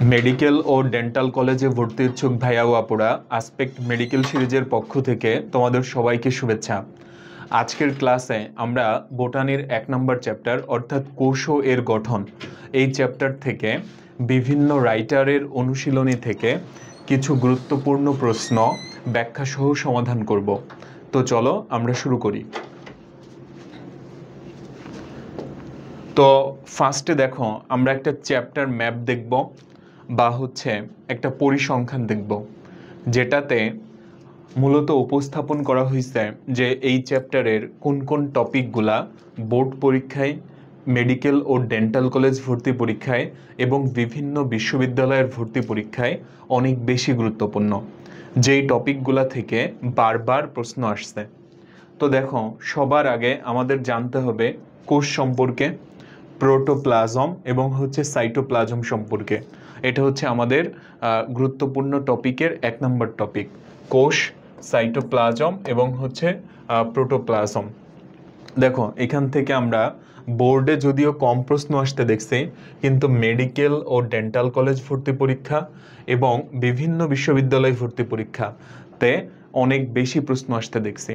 Medical ও dental কলেজে ভর্তি ইচ্ছুক ভাইয়া ও আপুরা, আসপেক্ট মেডিকেল সিরিজের পক্ষ থেকে তোমাদের সবাইকে শুভেচ্ছা। আজকের ক্লাসে আমরা বোটানির 1 নম্বর চ্যাপ্টার অর্থাৎ কোষ ও এর গঠন এই চ্যাপ্টার থেকে বিভিন্ন রাইটারের অনুশীলনী থেকে কিছু গুরুত্বপূর্ণ প্রশ্ন ব্যাখ্যাসহ সমাধান করব। তো চলো আমরা শুরু করি। তো ফার্স্টে দেখো, আমরা একটা চ্যাপ্টার ম্যাপ দেখব বা হচ্ছে একটা পরিসংখ্যান দেখব, যেটাতে মূলত উপস্থাপন করা হয়েছে যে এই চ্যাপ্টারের কোন কোন টপিকগুলা বোর্ড পরীক্ষায়, মেডিকেল ও ডেন্টাল কলেজ ভর্তি পরীক্ষায় এবং বিভিন্ন বিশ্ববিদ্যালয়ের ভর্তি পরীক্ষায় অনেক বেশি গুরুত্বপূর্ণ, যেই টপিকগুলা থেকে বারবার প্রশ্ন আসছে। তো দেখো, সবার আগে আমাদের জানতে হবে কোষ সম্পর্কে, প্রোটোপ্লাজম এবং হচ্ছে সাইটোপ্লাজম সম্পর্কে। এটা হচ্ছে আমাদের গুরুত্বপূর্ণ টপিকের 1 নম্বর টপিক, কোষ, সাইটোপ্লাজম এবং হচ্ছে প্রোটোপ্লাজম। দেখো, এখান থেকে আমরা বোর্ডে যদিও কম প্রশ্ন আসতে দেখছি, কিন্তু মেডিকেল ও ডেন্টাল কলেজ ভর্তি পরীক্ষা এবং বিভিন্ন বিশ্ববিদ্যালয় ভর্তি পরীক্ষাতে অনেক বেশি প্রশ্ন আসতে দেখছি।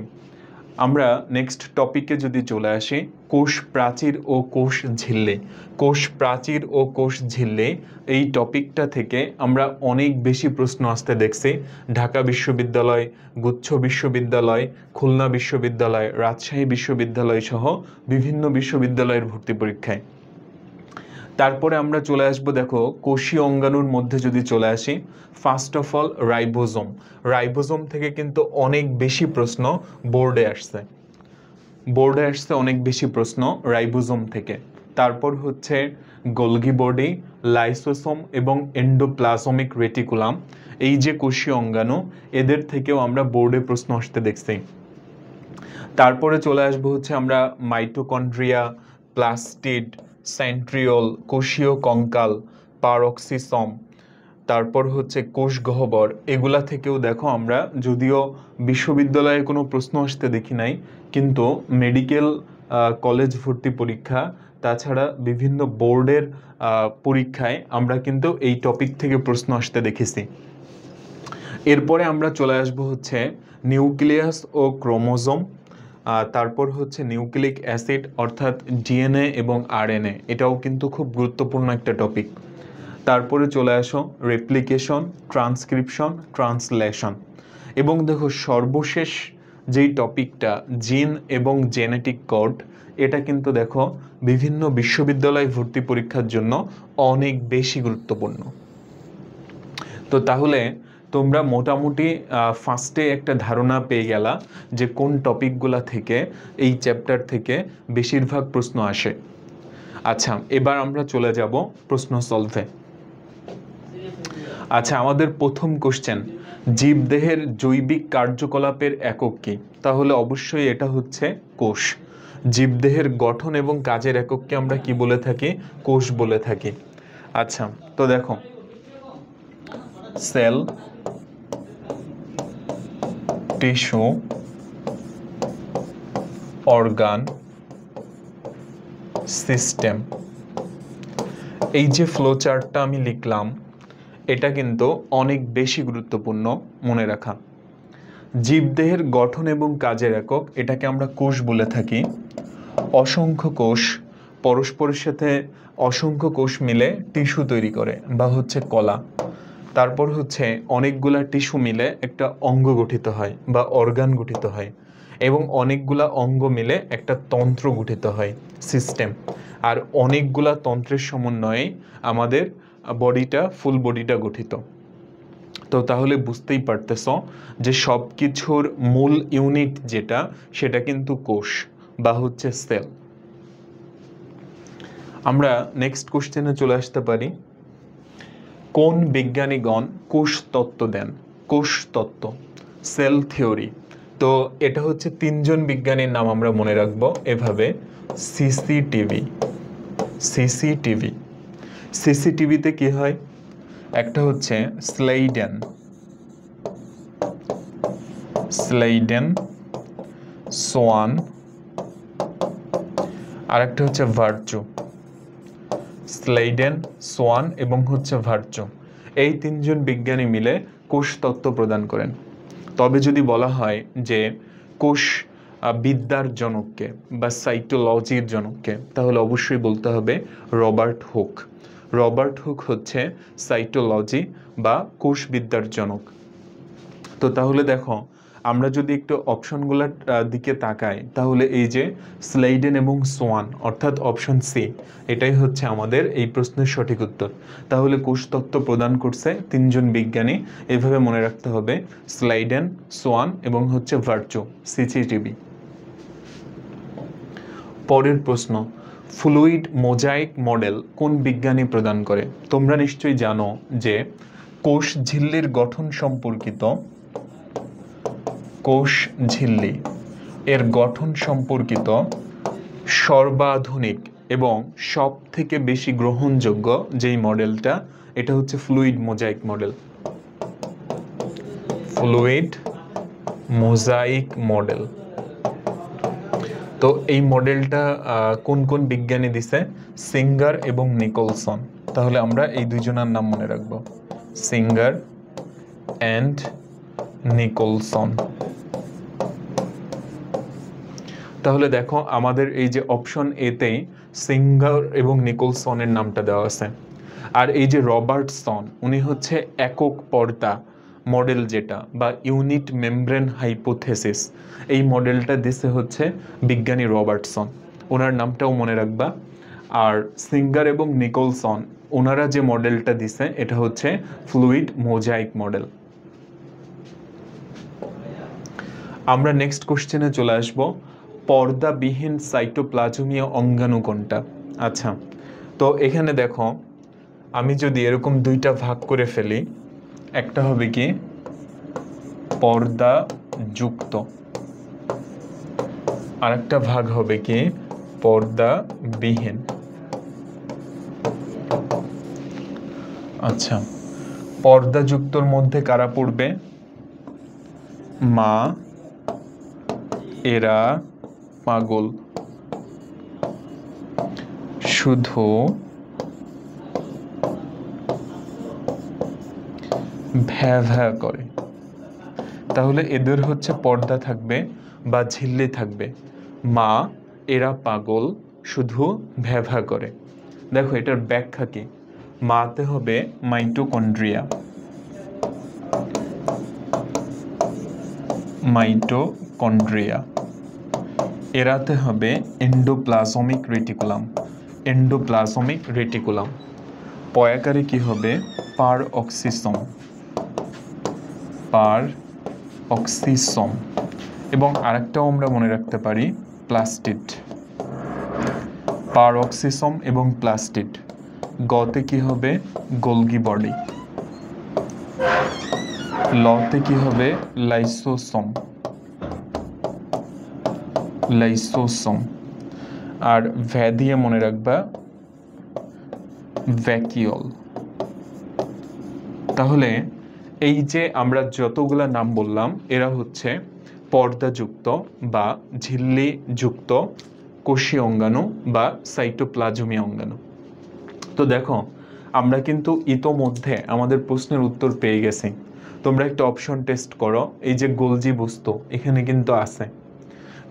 আমরা নেক্সট টপিকে যদি চলে আসি, কোষ প্রাচীর ও কোষ ঝিল্লি। কোষ প্রাচীর ও কোষ ঝিল্লি এই টপিকটা থেকে আমরা অনেক বেশি প্রশ্ন আসতে দেখছি ঢাকা বিশ্ববিদ্যালয়, গুচ্ছ বিশ্ববিদ্যালয়, খুলনা বিশ্ববিদ্যালয়, রাজশাহী বিশ্ববিদ্যালয় সহ বিভিন্ন বিশ্ববিদ্যালয়ের ভর্তি পরীক্ষায়। তারপরে আমরা চলে আসব, দেখো, কোষীয় অঙ্গাণুর মধ্যে যদি চলে আসি, first of all ribosome. Ribosome থেকে কিন্তু অনেক বেশি প্রশ্ন বোর্ডে আসছে অনেক বেশি প্রশ্ন রাইবোজোম থেকে। তারপর হচ্ছে গোলগি বডি, লাইসোসোম এবং এন্ডোপ্লাজমিক রেটিকুলাম, এই যে কোষীয় অঙ্গাণু, এদের থেকেও আমরা বোর্ডে প্রশ্ন আসতে দেখছি। তারপরে চলে আসবো হচ্ছে আমরা মাইটোকন্ড্রিয়া, প্লাস্টিড, সেন্ট্রিওল, কোষীয় কঙ্কাল, পারক্সিসম, তারপর হচ্ছে কোষ গহ্বর, এগুলা থেকেও দেখো আমরা যদিও বিশ্ববিদ্যালয়ে কোনো প্রশ্ন আসতে দেখি নাই, কিন্তু মেডিকেল কলেজ ভর্তি পরীক্ষা তাছাড়া বিভিন্ন বোর্ডের পরীক্ষায় আমরা কিন্তু এই টপিক থেকে প্রশ্ন আসতে দেখেছি। এরপরে আমরা চলে আসবো হচ্ছে নিউক্লিয়াস ও ক্রোমোজোম, তারপর হচ্ছে নিউক্লিক অ্যাসিড অর্থাৎ ডিএনএ এবং আরএনএ, এটাও কিন্তু খুব গুরুত্বপূর্ণ একটা টপিক। তারপরে চলে আসো রেপ্লিকেশন, ট্রান্সক্রিপশন, ট্রান্সলেশন, এবং দেখো সর্বশেষ যেই টপিকটা জিন এবং জেনেটিক কোড, এটা কিন্তু দেখো বিভিন্ন বিশ্ববিদ্যালয় ভর্তি পরীক্ষার জন্য অনেক বেশি গুরুত্বপূর্ণ। তো তাহলে তোমরা মোটামুটি ফার্স্টে একটা ধারণা পেয়ে গেলা যে কোন টপিকগুলা থেকে এই চ্যাপ্টার থেকে বেশিরভাগ প্রশ্ন আসে। আচ্ছা, এবার আমরা চলে যাব প্রশ্ন সলভে। আচ্ছা, আমাদের প্রথম কোশ্চেন, জীবদেহের জৈবিক কার্যকলাপের একক কি? তাহলে অবশ্যই এটা হচ্ছে কোষ। জীবদেহের গঠন এবং কাজের একককে আমরা কি বলে থাকি? কোষ বলে থাকি। আচ্ছা, তো দেখো, সেল, টিস্যু, অর্গান, সিস্টেম, এই যে ফ্লো চার্টটা আমি লিখলাম, এটা কিন্তু অনেক বেশি গুরুত্বপূর্ণ মনে রাখা। জীবদেহের গঠন এবং কাজের একক, এটাকে আমরা কোষ বলে থাকি। অসংখ্য কোষ পরস্পরের সাথে, অসংখ্য কোষ মিলে টিস্যু তৈরি করে বা হচ্ছে কলা। তারপর হচ্ছে অনেকগুলা টিস্যু মিলে একটা অঙ্গ গঠিত হয় বা অর্গান গঠিত হয়, এবং অনেকগুলা অঙ্গ মিলে একটা তন্ত্র গঠিত হয়, সিস্টেম। আর অনেকগুলা তন্ত্রের সমন্বয়ে আমাদের বডিটা, ফুল বডিটা গঠিত। তো তাহলে বুঝতেই পারতেছ যে সব কিছুর মূল ইউনিট যেটা, সেটা কিন্তু কোষ বা হচ্ছে সেল। আমরা নেক্সট কোশ্চেনে চলে আসতে পারি, কোন বিজ্ঞানীগণ কোষ তত্ত্ব দেন? কোষ তত্ত্ব, সেল থিওরি। তো এটা হচ্ছে 3 জন বিজ্ঞানীর নাম আমরা মনে রাখবো এভাবে, সিসিটিভিতে কি হয়? একটা হচ্ছে স্লেইডেন, সোয়ান, আর একটা হচ্ছে ভার্চু। স্লাইডেন, সোয়ান এবং হচ্ছে ভার্চো, এই তিনজন বিজ্ঞানী মিলে কোষ তত্ত্ব প্রদান করেন। তবে যদি বলা হয় যে কোষ বিদ্যার জনককে বা সাইটোলজির জনককে, তাহলে অবশ্যই বলতে হবে রবার্ট হুক। রবার্ট হুক হচ্ছে সাইটোলজি বা কোষবিদ্যার জনক। তো তাহলে দেখো, আমরা যদি একটু অপশনগুলোর দিকে তাকাই, তাহলে এই যে স্লাইডেন এবং সোয়ান অর্থাৎ অপশন সি, এটাই হচ্ছে আমাদের এই প্রশ্নের সঠিক উত্তর। তাহলে কোষতত্ত্ব প্রদান করছে তিনজন বিজ্ঞানী, এইভাবে মনে রাখতে হবে স্লাইডেন, সোয়ান এবং হচ্ছে ভার্চো, সিসিটিভি। পরের প্রশ্ন, ফ্লুইড মোজাইক মডেল কোন বিজ্ঞানী প্রদান করে? তোমরা নিশ্চয়ই জানো যে কোষ ঝিল্লির গঠন সম্পর্কিত, কোষ ঝিল্লি এর গঠন সম্পর্কিত সর্বাধুনিক এবং সব থেকে বেশি গ্রহণযোগ্য যেই মডেলটা, এটা হচ্ছে fluid mosaic model. Fluid mosaic model. তো এই মডেলটা কোন কোন বিজ্ঞানী দিছে? সিঙ্গার এবং নিকলসন। তাহলে আমরা এই দুইজনের নাম মনে রাখবো, সিঙ্গার অ্যান্ড নিকলসন। তাহলে দেখো, আমাদের এই যে অপশন এতেই সিঙ্গার এবং নিকলসনের নামটা দেওয়া আছে। আর এই যে রবার্টসন, উনি হচ্ছে একক পর্দা মডেল, যেটা বা ইউনিট মেমব্রেন হাইপোথেসিস, এই মডেলটা দিছে হচ্ছে বিজ্ঞানী রবার্টসন, ওনার নামটাও মনে রাখবা। আর সিঙ্গার এবং নিকলসন ওনারা যে মডেলটা দিছে এটা হচ্ছে ফ্লুইড মোজাইক মডেল। আমরা নেক্সট কোশ্চেনে চলে আসব, পর্দাবিহীন সাইটোপ্লাজমীয় অঙ্গাণু কোনটা? আচ্ছা, তো এখানে দেখো, আমি যদি এরকম দুইটা ভাগ করে ফেলি, একটা হবে কি পর্দাযুক্ত, আর একটা ভাগ হবে কি পর্দাবিহীন। আচ্ছা, পর্দাযুক্তর মধ্যে কারা পড়বে? মা এরা পাগল, শুধু ভ্যা ভ্যা করে। তাহলে এদের হচ্ছে পর্দা থাকবে বা ঝিল্লি থাকবে। মা এরা পাগল, শুধু ভ্যা ভ্যা করে। দেখো, এটার ব্যাখ্যা কি? মাতে হবে মাইটোকন্ড্রিয়া, মাইটোকন্ড্রিয়া। এরাতে হবে এন্ডোপ্লাজমিক রেটিকুলাম, এন্ডোপ্লাজমিক রেটিকুলাম। পয়াকারে কি হবে? পার অক্সিসম, পার অক্সিসম। এবং আরেকটাও আমরা মনে রাখতে পারি প্লাস্টিড, পার অক্সিসম এবং প্লাস্টিড। গতে কি হবে? Golgi body. লতে কি হবে? Lysosome, lysosome. আর ভ্যা দিয়ে মনে রাখবা ভ্যাকিওল। তাহলে এই যে আমরা যতগুলা নাম বললাম, এরা হচ্ছে পর্দাযুক্ত বা ঝিল্লিযুক্ত কোষীয় অঙ্গাণু বা সাইটোপ্লাজমীয় অঙ্গাণু। তো দেখো, আমরা কিন্তু ইতোমধ্যে আমাদের প্রশ্নের উত্তর পেয়ে গেছি। তোমরা একটা অপশন টেস্ট করো, এই যে গোলজি বস্তু এখানে কিন্তু আছে,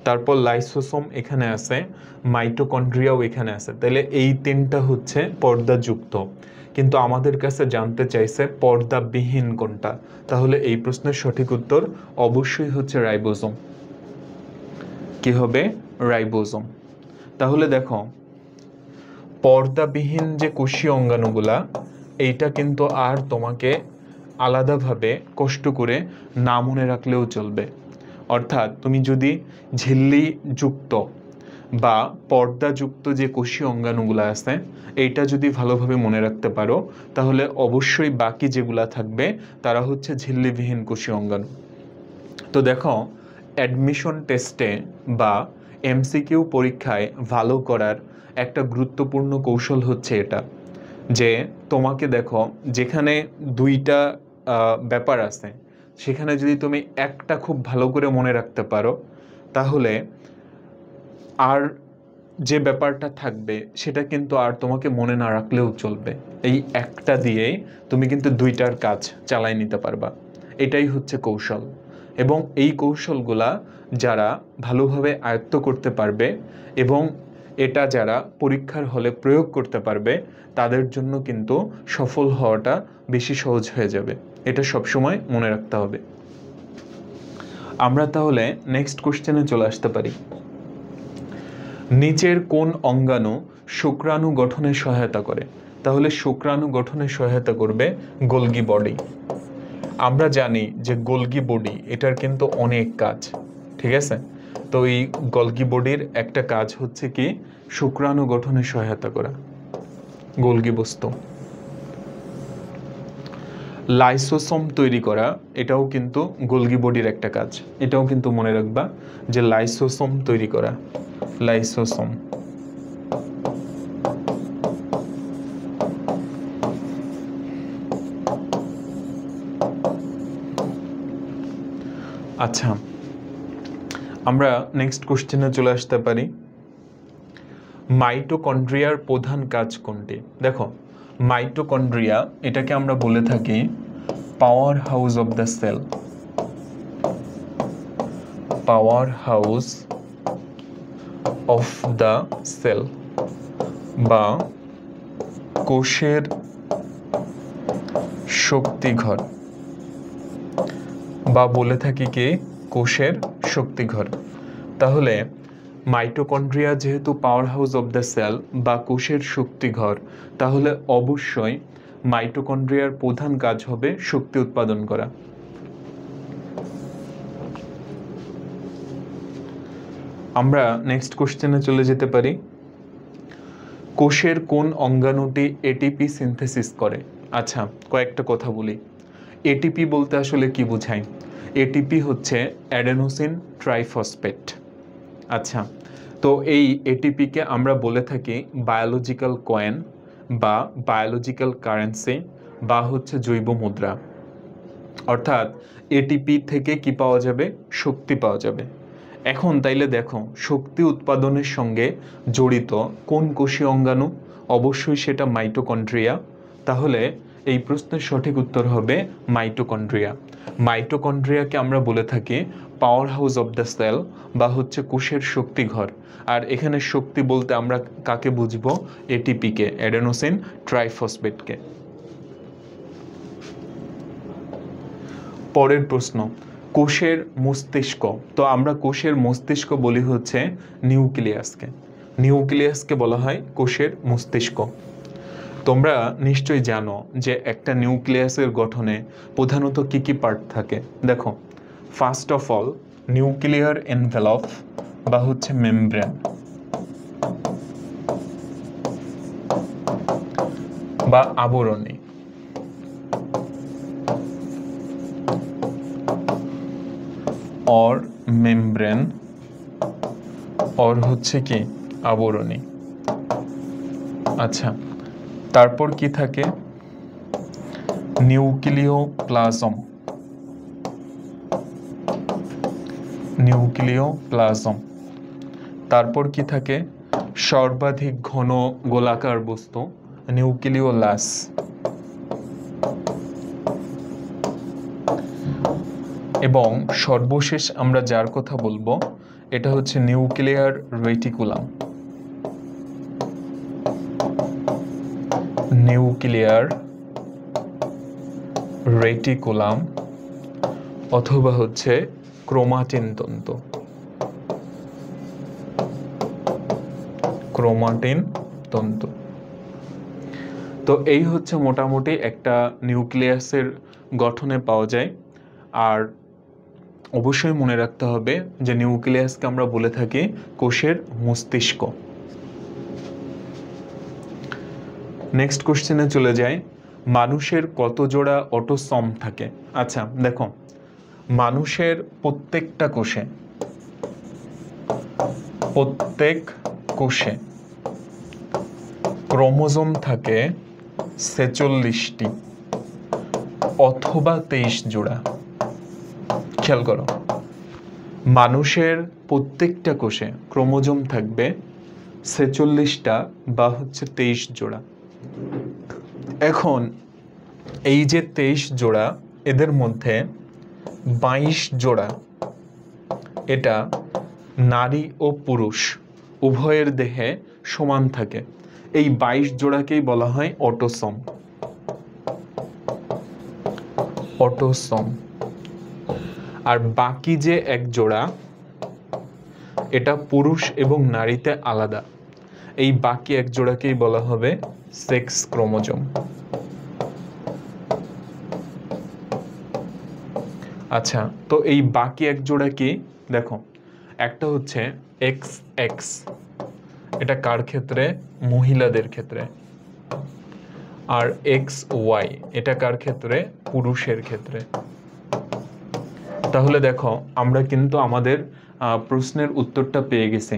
তারপর লাইসোসোম এখানে আছে, মাইটোকন্ড্রিয়াও এখানে আছে। তাহলে এই তিনটা হচ্ছে পর্দাযুক্ত, কিন্তু আমাদের কাছে জানতে চাইছে পর্দাবিহীন কোনটা। তাহলে এই প্রশ্নের সঠিক উত্তর অবশ্যই হচ্ছে রাইবোজোম। কি হবে? রাইবোজোম। তাহলে দেখো, পর্দাবিহীন যে কোষীয় অঙ্গাণুগুলা, এইটা কিন্তু আর তোমাকে আলাদাভাবে কষ্ট করে না মনে রাখলেও চলবে। অর্থাৎ তুমি যদি ঝিল্লিযুক্ত বা পর্দাযুক্ত যে কোষীয় অঙ্গাণুগুলো আছে, এইটা যদি ভালোভাবে মনে রাখতে পারো, তাহলে অবশ্যই বাকি যেগুলা থাকবে তারা হচ্ছে ঝিল্লিবিহীন কোষীয় অঙ্গাণু। তো দেখো, অ্যাডমিশন টেস্টে বা এমসিকিউ পরীক্ষায় ভালো করার একটা গুরুত্বপূর্ণ কৌশল হচ্ছে এটা, যে তোমাকে দেখো, যেখানে দুইটা ব্যাপার আছে, সেখানে যদি তুমি একটা খুব ভালো করে মনে রাখতে পারো, তাহলে আর যে ব্যাপারটা থাকবে সেটা কিন্তু আর তোমাকে মনে না রাখলেও চলবে। এই একটা দিয়েই তুমি কিন্তু দুইটার কাজ চালাই নিতে পারবা। এটাই হচ্ছে কৌশল। এবং এই কৌশলগুলা যারা ভালোভাবে আয়ত্ত করতে পারবে এবং এটা যারা পরীক্ষার হলে প্রয়োগ করতে পারবে তাদের জন্য কিন্তু সফল হওয়াটা বেশি সহজ হয়ে যাবে। এটা সবসময় মনে রাখতে হবে। আমরা তাহলে নেক্সট কোশ্চেনে চলে আসতে পারি। নিচের কোন অঙ্গাণু শুক্রাণু গঠনে সহায়তা করে? তাহলে শুক্রাণু গঠনে সহায়তা করবে গোলগি বডি। আমরা জানি যে গোলগি বডি এটার কিন্তু অনেক কাজ, ঠিক আছে? তো এই গোলগি বডির একটা কাজ হচ্ছে কি শুক্রাণু গঠনে সহায়তা করা গোলগি বস্তু। লাইসোসোম তৈরি করা এটাও কিন্তু গোলগি বডির একটা কাজ। এটাও কিন্তু মনে রাখবা যে লাইসোসোম তৈরি করা, লাইসোসোম। আচ্ছা, আমরা নেক্সট কোশ্চেনে চলে আসতে পারি। মাইটোকন্ড্রিয়ার প্রধান কাজ কোনটি? দেখো, মাইটোকন্ড্রিয়া এটাকে আমরা বলে থাকি power house of the cell, power house of the cell বা কোষের শক্তিঘর, বা বলে থাকি কি কোষের শক্তিঘর। তাহলে মাইটোকন্ড্রিয়া যেহেতু power house of the cell বা কোষের শক্তিঘর, তাহলে অবশ্যই মাইটোকন্ড্রিয়ার প্রধান কাজ হবে শক্তি উৎপাদন করা। আমরা নেক্সট কোশ্চেনে চলে যেতে পারি। কোষের কোন অঙ্গাণুটি এটিপি সিনথেসিস করে? আচ্ছা, কয়েকটা কথা বলি। এটিপি বলতে আসলে কি বোঝায়? এটিপি হচ্ছে অ্যাডেনোসিন ট্রাইফসফেট। আচ্ছা, তো এই এটিপিকে আমরা বলে থাকি বায়োলজিক্যাল কয়েন বা বায়োলজিক্যাল কারেন্সি বা হচ্ছে জৈব মুদ্রা। অর্থাৎ এটিপি থেকে কি পাওয়া যাবে? শক্তি পাওয়া যাবে। এখন তাইলে দেখো, শক্তি উৎপাদনের সঙ্গে জড়িত কোন কোষীয় অঙ্গাণু? অবশ্যই সেটা মাইটোকন্ড্রিয়া। তাহলে এই প্রশ্নের সঠিক উত্তর হবে মাইটোকন্ড্রিয়া। মাইটোকন্ড্রিয়াকে আমরা বলে থাকি power house of the cell বা হচ্ছে কোষের শক্তিঘর। আর এখানে শক্তি বলতে আমরা কাকে বুঝবো? এটিপিকে, অ্যাডেনোসিন ট্রাইফসফেটকে। পরের প্রশ্ন, কোষের মস্তিষ্ক। তো আমরা কোষের মস্তিষ্ক বলি হচ্ছে নিউক্লিয়াসকে। নিউক্লিয়াসকে বলা হয় কোষের মস্তিষ্ক। তোমরা নিশ্চয়ই জানো যে একটা নিউক্লিয়াসের গঠনে প্রধানত কি কি পার্ট থাকে। দেখো, first of all nuclear envelope বা হচ্ছে মেমব্রেন বা আবরণী। और মেমব্রেন और হচ্ছে কি আবরণী। আচ্ছা, তারপর কি থাকে? Nucleoplasm, nucleoplasm. তারপর কি থাকে? সর্বাধিক ঘন গোলাকার বস্তু, নিউক্লিওলাস। এবং সর্বশেষ আমরা যার কথা বলবো এটা হচ্ছে নিউক্লিয়ার রেটিকুলাম, নিউক্লিয়ার রেটিকুলাম অথবা হচ্ছে ক্রোমাটিন তন্তু, ক্রোমাটিন তন্তু। তো এই হচ্ছে মোটামুটি একটা নিউক্লিয়াসের গঠনে পাওয়া যায়। আর অবশ্যই মনে রাখতে হবে যে নিউক্লিয়াসকে আমরা বলে থাকি কোষের মস্তিষ্ক। নেক্সট কোশ্চেনে চলে যাই। মানুষের কত জোড়া অটোসম থাকে? আচ্ছা দেখো, মানুষের প্রত্যেক কোষে ক্রোমোজোম থাকে 46টি অথবা 23 জোড়া। খেয়াল করো, মানুষের প্রত্যেকটা কোষে ক্রোমোজোম থাকবে 46টা বা হচ্ছে 23 জোড়া। এখন এই যে 23 জোড়া, এদের মধ্যে 22 জোড়া এটা নারী ও পুরুষ উভয়ের দেহে সমান থাকে। এই 22 জোড়াকেই বলা হয় অটোসম। অটোসম। আর বাকি যে এক জোড়া, এটা পুরুষ এবং নারীতে আলাদা। এই বাকি এক জোড়াকেই বলা হবে সেক্স ক্রোমোজোম। আচ্ছা, তো এই বাকি এক জোড়া কি? দেখো, একটা হচ্ছে XX, এটা কার ক্ষেত্রে? মহিলাদের ক্ষেত্রে। আর XY, এটা কার ক্ষেত্রে? পুরুষের ক্ষেত্রে। তাহলে দেখো, আমরা কিন্তু আমাদের প্রশ্নের উত্তরটা পেয়ে গেছি।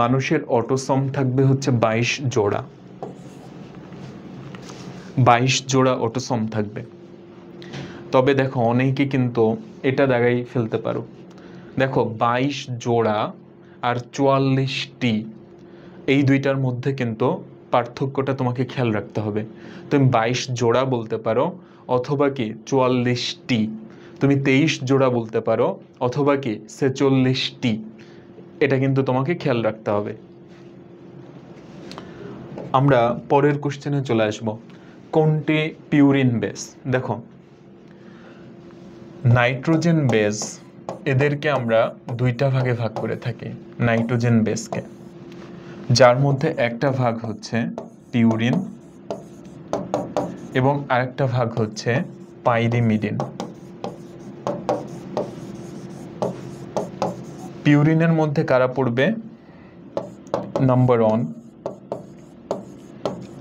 মানুষের অটোসম থাকবে হচ্ছে 22 জোড়া। 22 জোড়া অটোসম থাকবে। তবে দেখো, অনেকে কিন্তু এটা দাগাই ফেলতে পারো। দেখো, 22 জোড়া আর 44টি, এই দুইটার মধ্যে কিন্তু পার্থক্যটা তোমাকে খেয়াল রাখতে হবে। তুমি 22 জোড়া বলতে পারো, অথবা কি 44টি। তুমি 23 জোড়া বলতে পারো, অথবা কি 46টি। এটা কিন্তু তোমাকে খেয়াল রাখতে হবে। আমরা পরের কোশ্চেনে চলে আসব। কোনটি পিউরিন বেস? দেখো, নাইট্রোজেন বেস, এদেরকে আমরা দুইটা ভাগে ভাগ করে থাকি। নাইট্রোজেন বেসকে, যার মধ্যে একটা ভাগ হচ্ছে পিউরিন এবং আরেকটা ভাগ হচ্ছে পাইরিমিডিন। পিউরিনের মধ্যে কারা পড়বে? Number 1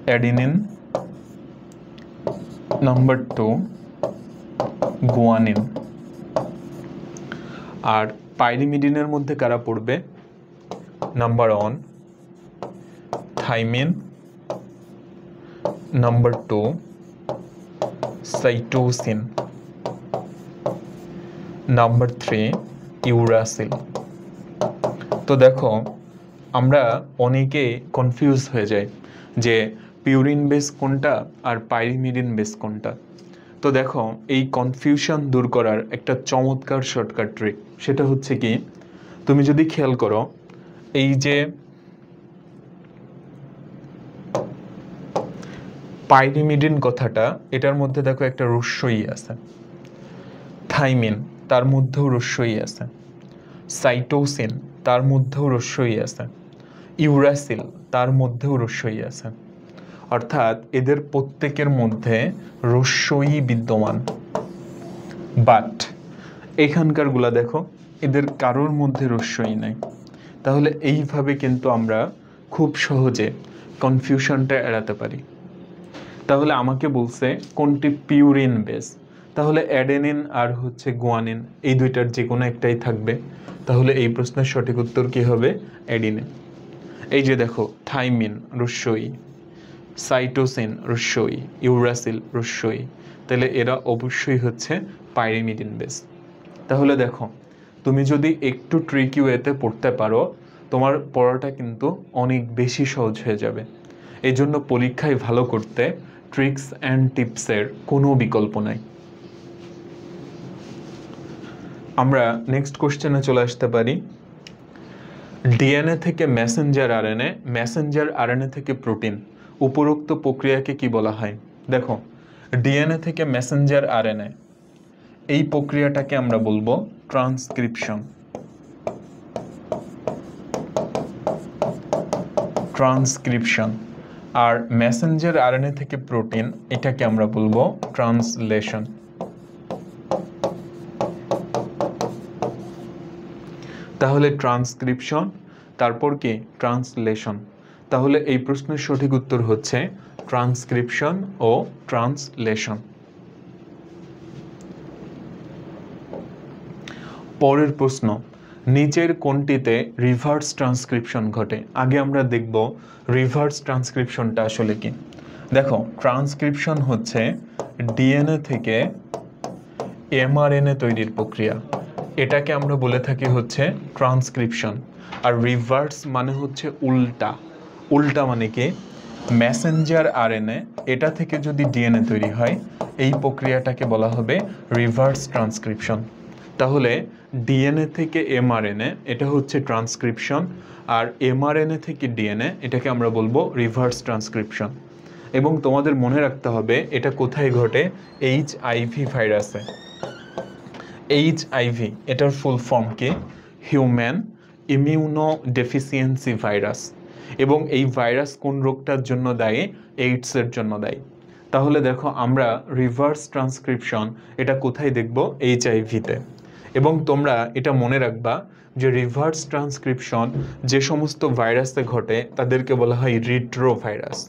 adenine, number 2 guanine. আর পাইরিমিডিনের মধ্যে কারা পড়বে? Number 1 thymine, number 2 cytosine, number 3 uracil. তো দেখো, আমরা অনেকে কনফিউজ হয়ে যাই যে পিউরিন বেস কোনটা আর পাইরিমিডিন বেস কোনটা। তো দেখো, এই কনফিউশন দূর করার একটা চমৎকার শর্টকাট ট্রিক, সেটা হচ্ছে কি, তুমি যদি খেয়াল করো, এই যে পাইরিমিডিন কথাটা, এটার মধ্যে দেখো একটা রস্যই আছে। থাইমিন, তার মধ্যেও রস্যই আছে। সাইটোসিন, তার মধ্যেও রস্যই আছে। ইউরাসিল, তার মধ্যেও রস্যই আছে। অর্থাৎ এদের প্রত্যেকের মধ্যে রস্যই বিদ্যমান। বাট এখানকার গুলা দেখো, এদের কারোর মধ্যে রস্যই নাই। তাহলে এইভাবে কিন্তু আমরা খুব সহজে কনফিউশনটা এড়াতে পারি। তাহলে আমাকে বলছে কোনটি পিউরিন বেস, তাহলে অ্যাডেনিন আর হচ্ছে গুয়ানিন, এই দুইটার যে কোনো একটাই থাকবে। তাহলে এই প্রশ্নের সঠিক উত্তর কি হবে? অ্যাডিনিন। এই যে দেখো, থাইমিন রস্যই, সাইটোসিন রস্যই, ইউরাসিল রস্যই, তাহলে এরা অবশ্যই হচ্ছে পাইরিমিডিন বেস। তাহলে দেখো, তুমি যদি একটু ট্রিকি ওয়েতে পড়তে পারো, তোমার পড়াটা কিন্তু অনেক বেশি সহজ হয়ে যাবে। এই জন্য পরীক্ষায় ভালো করতে ট্রিক্স অ্যান্ড টিপসের কোনো বিকল্প নাই। আমরা নেক্সট কোশ্চেনে চলে আসতে পারি। ডিএনএ থেকে মেসেঞ্জার আরএনএ, মেসেঞ্জার আরএনএ থেকে প্রোটিন, উপরোক্ত প্রক্রিয়াকে কি বলা হয়? দেখো, ডিএনএ থেকে মেসেঞ্জার আরএনএ, এই প্রক্রিয়াটাকে আমরা বলবো ট্রান্সক্রিপশন। ট্রান্সক্রিপশন। আর মেসেঞ্জার আরএনএ থেকে প্রোটিন, এটাকে আমরা বলবো ট্রান্সলেশন। তাহলে ট্রান্সক্রিপশন, তারপর কি ট্রান্সলেশন। তাহলে এই প্রশ্নের সঠিক উত্তর হচ্ছে ট্রান্সক্রিপশন ও ট্রান্সলেশন। পরের প্রশ্ন, নিচের কোনটিতে রিভার্স ট্রান্সক্রিপশন ঘটে? আগে আমরা দেখব রিভার্স ট্রান্সক্রিপশনটা আসলে কি। দেখো, ট্রান্সক্রিপশন হচ্ছে ডিএনএ থেকে এমআরএনএ তৈরির প্রক্রিয়া, এটাকে আমরা বলে থাকি হচ্ছে ট্রান্সক্রিপশন। আর রিভার্স মানে হচ্ছে উল্টা, উল্টা মানে কি, মেসেঞ্জার আরএনএ এটা থেকে যদি ডিএনএ তৈরি হয় এই প্রক্রিয়াটাকে বলা হবে রিভার্স ট্রান্সক্রিপশন। তাহলে ডিএনএ থেকে এমআরএনএ এটা হচ্ছে ট্রান্সক্রিপশন, আর এমআরএনএ থেকে ডিএনএ এটাকে আমরা বলবো রিভার্স ট্রান্সক্রিপশন। এবং তোমাদের মনে রাখতে হবে এটা কোথায় ঘটে, এইচআইভি ভাইরাসে। এইচআইভি এটার ফুল ফর্ম কি, হিউম্যান ইমিউনো ডেফিসিয়েন্সি ভাইরাস, এবং এই ভাইরাস কোন রোগটার জন্য দায়ী, এইডসের জন্য দায়ী। তাহলে দেখো আমরা রিভার্স ট্রান্সক্রিপশন এটা কোথায় দেখব, এইচআইভিতে। এবং তোমরা এটা মনে রাখবা যে রিভার্স ট্রান্সক্রিপশন যে সমস্ত ভাইরাসে ঘটে তাদেরকে বলা হয় রিট্রো ভাইরাস।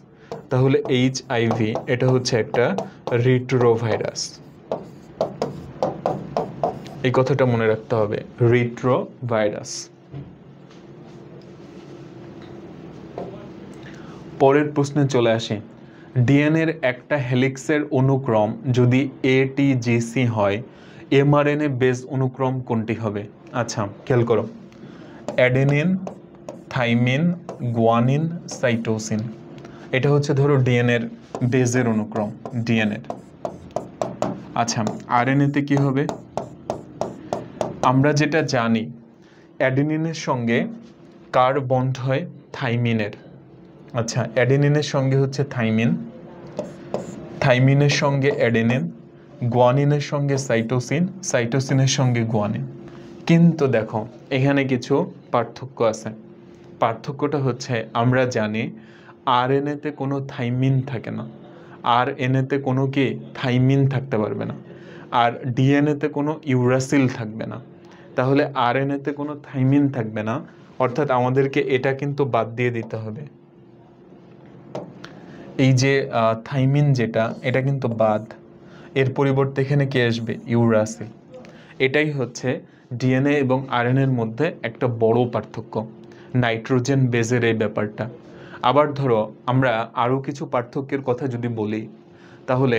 তাহলে এইচআইভি এটা হচ্ছে একটা রিট্রো ভাইরাস, এই কথাটা মনে রাখতে হবে, রিট্রো ভাইরাস। পরের প্রশ্নে চলে আসি, ডিএনএর একটা হেলিক্সের অনুক্রম যদি এটিজিসি হয় এমআরএনএ বেস অনুক্রম কোনটি হবে? আচ্ছা খেয়াল করো, অ্যাডেনিন, থাইমিন, গুয়ানিন, সাইটোসিন, এটা হচ্ছে ধরো ডিএনএর বেজের অনুক্রম ডিএনএর। আচ্ছা আরএনএতে কি হবে? আমরা যেটা জানি অ্যাডেনিনের সঙ্গে কার বন্ড হয়, থাইমিনের। আচ্ছা অ্যাডেনিনের সঙ্গে হচ্ছে থাইমিন, থাইমিনের সঙ্গে অ্যাডেনিন, গুয়ানিনের সঙ্গে সাইটোসিন, সাইটোসিনের সঙ্গে গুয়ানিন। কিন্তু দেখো এখানে কিছু পার্থক্য আছে। পার্থক্যটা হচ্ছে আমরা জানি আরএনএতে কোনো থাইমিন থাকে না, আরএনএতে কোনো কি থাইমিন থাকতে পারবে না, আর ডিএনএতে কোনো ইউরাসিল থাকবে না। তাহলে আরএনএতে কোনো থাইমিন থাকবে না, অর্থাৎ আমাদেরকে এটা কিন্তু বাদ দিয়ে দিতে হবে। এই যে থাইমিন যেটা এটা কিন্তু বাদ, এর পরিবর্তে এখানে কি আসবে, ইউরাসিল। এটাই হচ্ছে ডিএনএ এবং আরএনএর মধ্যে একটা বড় পার্থক্য, নাইট্রোজেন বেজের এই ব্যাপারটা। আবার ধরো আমরা আরও কিছু পার্থক্যের কথা যদি বলি, তাহলে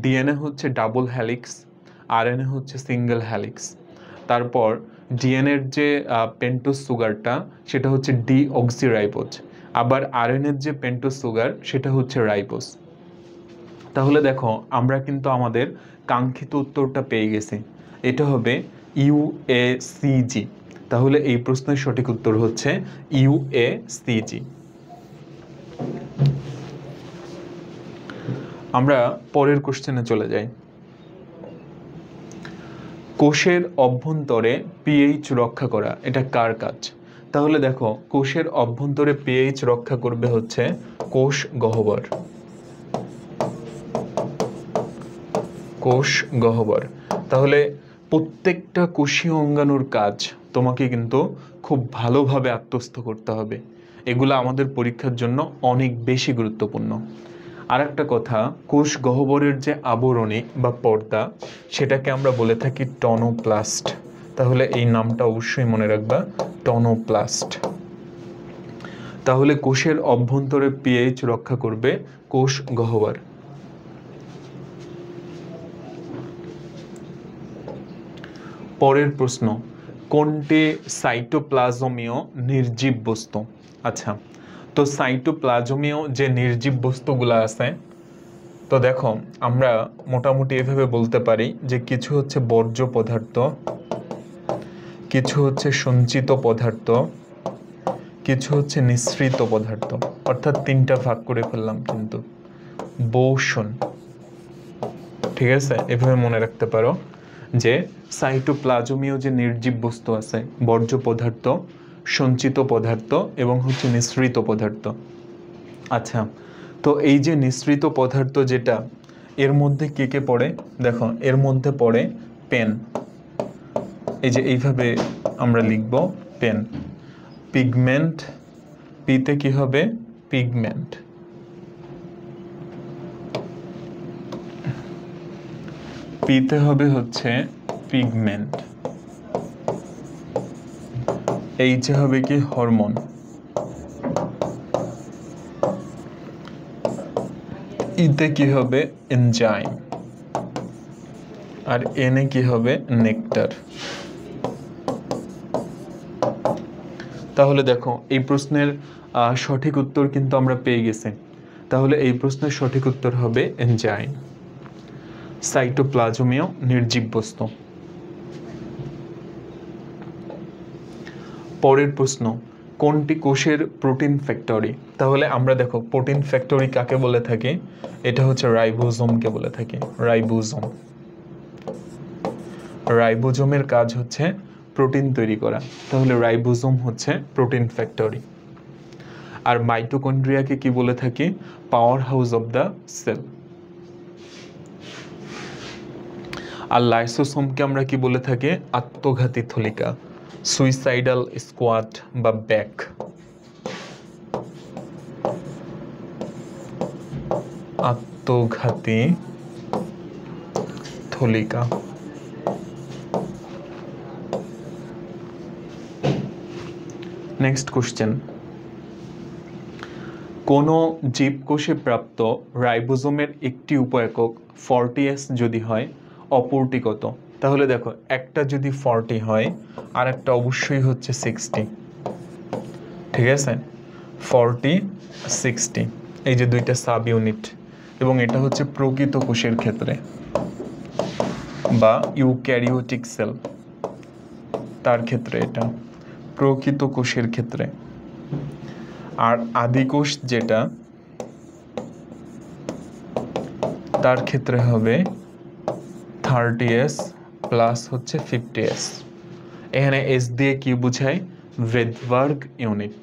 ডিএনএ হচ্ছে ডাবল হ্যালিক্স, আরএনএ হচ্ছে সিঙ্গেল হ্যালিক্স। তারপর ডিএনএর যে পেন্টোজ সুগারটা সেটা হচ্ছে ডিঅক্সিরাইবোজ, আবার আরএনএর যে পেন্টোজ সুগার সেটা হচ্ছে রাইবোজ। তাহলে দেখো আমরা কিন্তু আমাদের কাঙ্ক্ষিত উত্তরটা পেয়ে গেছি, এটা হবে ইউএসিজি। তাহলে এই প্রশ্নের সঠিক উত্তর হচ্ছে ইউএসিজি। আমরা পরের কোশ্চেনে চলে যাই, কোষের অভ্যন্তরে পিএইচ রক্ষা করা এটা কার কাজ? তাহলে দেখো কোষের অভ্যন্তরে পিএইচ রক্ষা করবে হচ্ছে কোষ গহ্বর, কোষ গহ্বর। তাহলে প্রত্যেকটা কোষীয় অঙ্গাণুর কাজ তোমাকে কিন্তু খুব ভালোভাবে আত্মস্থ করতে হবে, এগুলো আমাদের পরীক্ষার জন্য অনেক বেশি গুরুত্বপূর্ণ। আর একটা কথা, কোষ গহ্বরের যে আবরণী বা পর্দা সেটাকে আমরা বলে থাকি টনোপ্লাস্ট। তাহলে এই নামটা অবশ্যই মনে রাখবা, টনোপ্লাস্ট। তাহলে কোষের অভ্যন্তরে পিএইচ রক্ষা করবে কোষ গহ্বর। পরের প্রশ্ন, কোনটি সাইটোপ্লাজমীয় নির্জীব বস্তু? আচ্ছা তো সাইটোপ্লাজমীয় যে নির্জীব বস্তুগুলো আছে, তো দেখো আমরা মোটামুটি এভাবে বলতে পারি যে কিছু হচ্ছে বর্জ্য পদার্থ, কিছু হচ্ছে সঞ্চিত পদার্থ, কিছু হচ্ছে নিঃসৃত পদার্থ, অর্থাৎ তিনটা ভাগ করে ফেললাম কিন্তু বোসন। ঠিক আছে, এভাবে মনে রাখতে পারো যে সাইটোপ্লাজমীয় যে নির্জীব বস্তু আছে, বর্জ্য পদার্থ, সঞ্চিত পদার্থ এবং হচ্ছে নিঃসৃত পদার্থ। আচ্ছা তো এই যে নিঃসৃত পদার্থ যেটা, এর মধ্যে কে কে পড়ে? দেখো এর মধ্যে পড়ে পেন, এই যে এইভাবে আমরা লিখব পেন। পিগমেন্ট, পিতে কি হবে, পিগমেন্ট। পিতে হবে হচ্ছে পিগমেন্ট। এইচে হবে কি, হরমোন। ইতে কি হবে, এনজাইম। আর এনে কি হবে, নেকটার। তাহলে দেখো এই প্রশ্নের সঠিক উত্তর কিন্তু আমরা পেয়ে গেছি। তাহলে এই প্রশ্নের সঠিক উত্তর হবে এনজাইম। সাইটোপ্লাজমীয় নির্জীব বস্তু। পরের প্রশ্ন, কোনটি কোষের প্রোটিন ফ্যাক্টরি? তাহলে আমরা দেখো প্রোটিন ফ্যাক্টরি কাকে বলে থাকি, এটা হচ্ছে রাইবোজোমকে বলে থাকি। রাইবোজোম, রাইবোজোমের কাজ হচ্ছে প্রোটিন তৈরি করা, তাহলে রাইবোজোম হচ্ছে প্রোটিন ফ্যাক্টরি। আর মাইটোকন্ড্রিয়াকে কি বলে থাকি? Power house of the cell. আর লাইসোসোমকে আমরা কি বলে থাকি? আত্মঘাতী থলিকা, সুইসাইডাল স্কোয়াড বা ব্যাক। আত্মঘাতী থলিকা। নেক্সট কোশ্চেন, কোন জীবকোষে প্রাপ্ত রাইবোজোমের একটি উপ-একক 40S যদি হয়, অপরটি কত? তাহলে দেখো একটা যদি 40 হয় আর একটা অবশ্যই হচ্ছে 60, ঠিক আছে? 40, 60 এই যে দুইটা সাব ইউনিট, এবং এটা হচ্ছে প্রকৃত কোষের ক্ষেত্রে বা ইউক্যারিওটিক সেল, তার ক্ষেত্রে এটা প্রকৃত কোষের ক্ষেত্রে। আর আদিকোষ যেটা, তার ক্ষেত্রে হবে 30S প্লাস হচ্ছে 50S। এখানে S দিয়ে কি বোঝায়? ভেদবার্গ ইউনিট।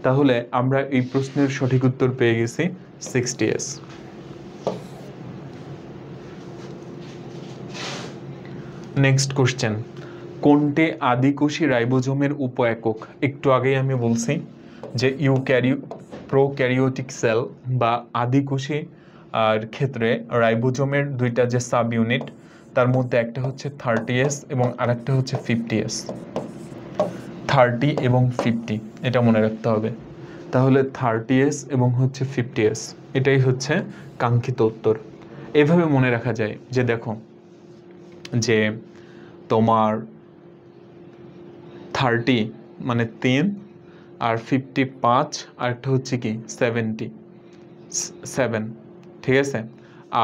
তাহলে আমরা এই প্রশ্নের সঠিক উত্তর পেয়ে গেছি 60S। নেক্সট কোশ্চেন, কোনটি আদিকোষী রাইবোজোমের উপ-একক? একটু আগেই আমি বলছি যে প্রোক্যারিওটিক সেল বা আদিকোষী আর ক্ষেত্রে রাইবোজোমের দুইটা যে সাব ইউনিট, তার মধ্যে একটা হচ্ছে 30S এবং আরেকটা হচ্ছে 50S। 30 এবং 50 এটা মনে রাখতে হবে। তাহলে 30S এবং হচ্ছে 50S, এটাই হচ্ছে কাঙ্ক্ষিত উত্তর। এভাবে মনে রাখা যায় যে দেখো যে তোমার 30 মানে 3 আর 55 আর একটা হচ্ছে কি 77, ঠিক আছে?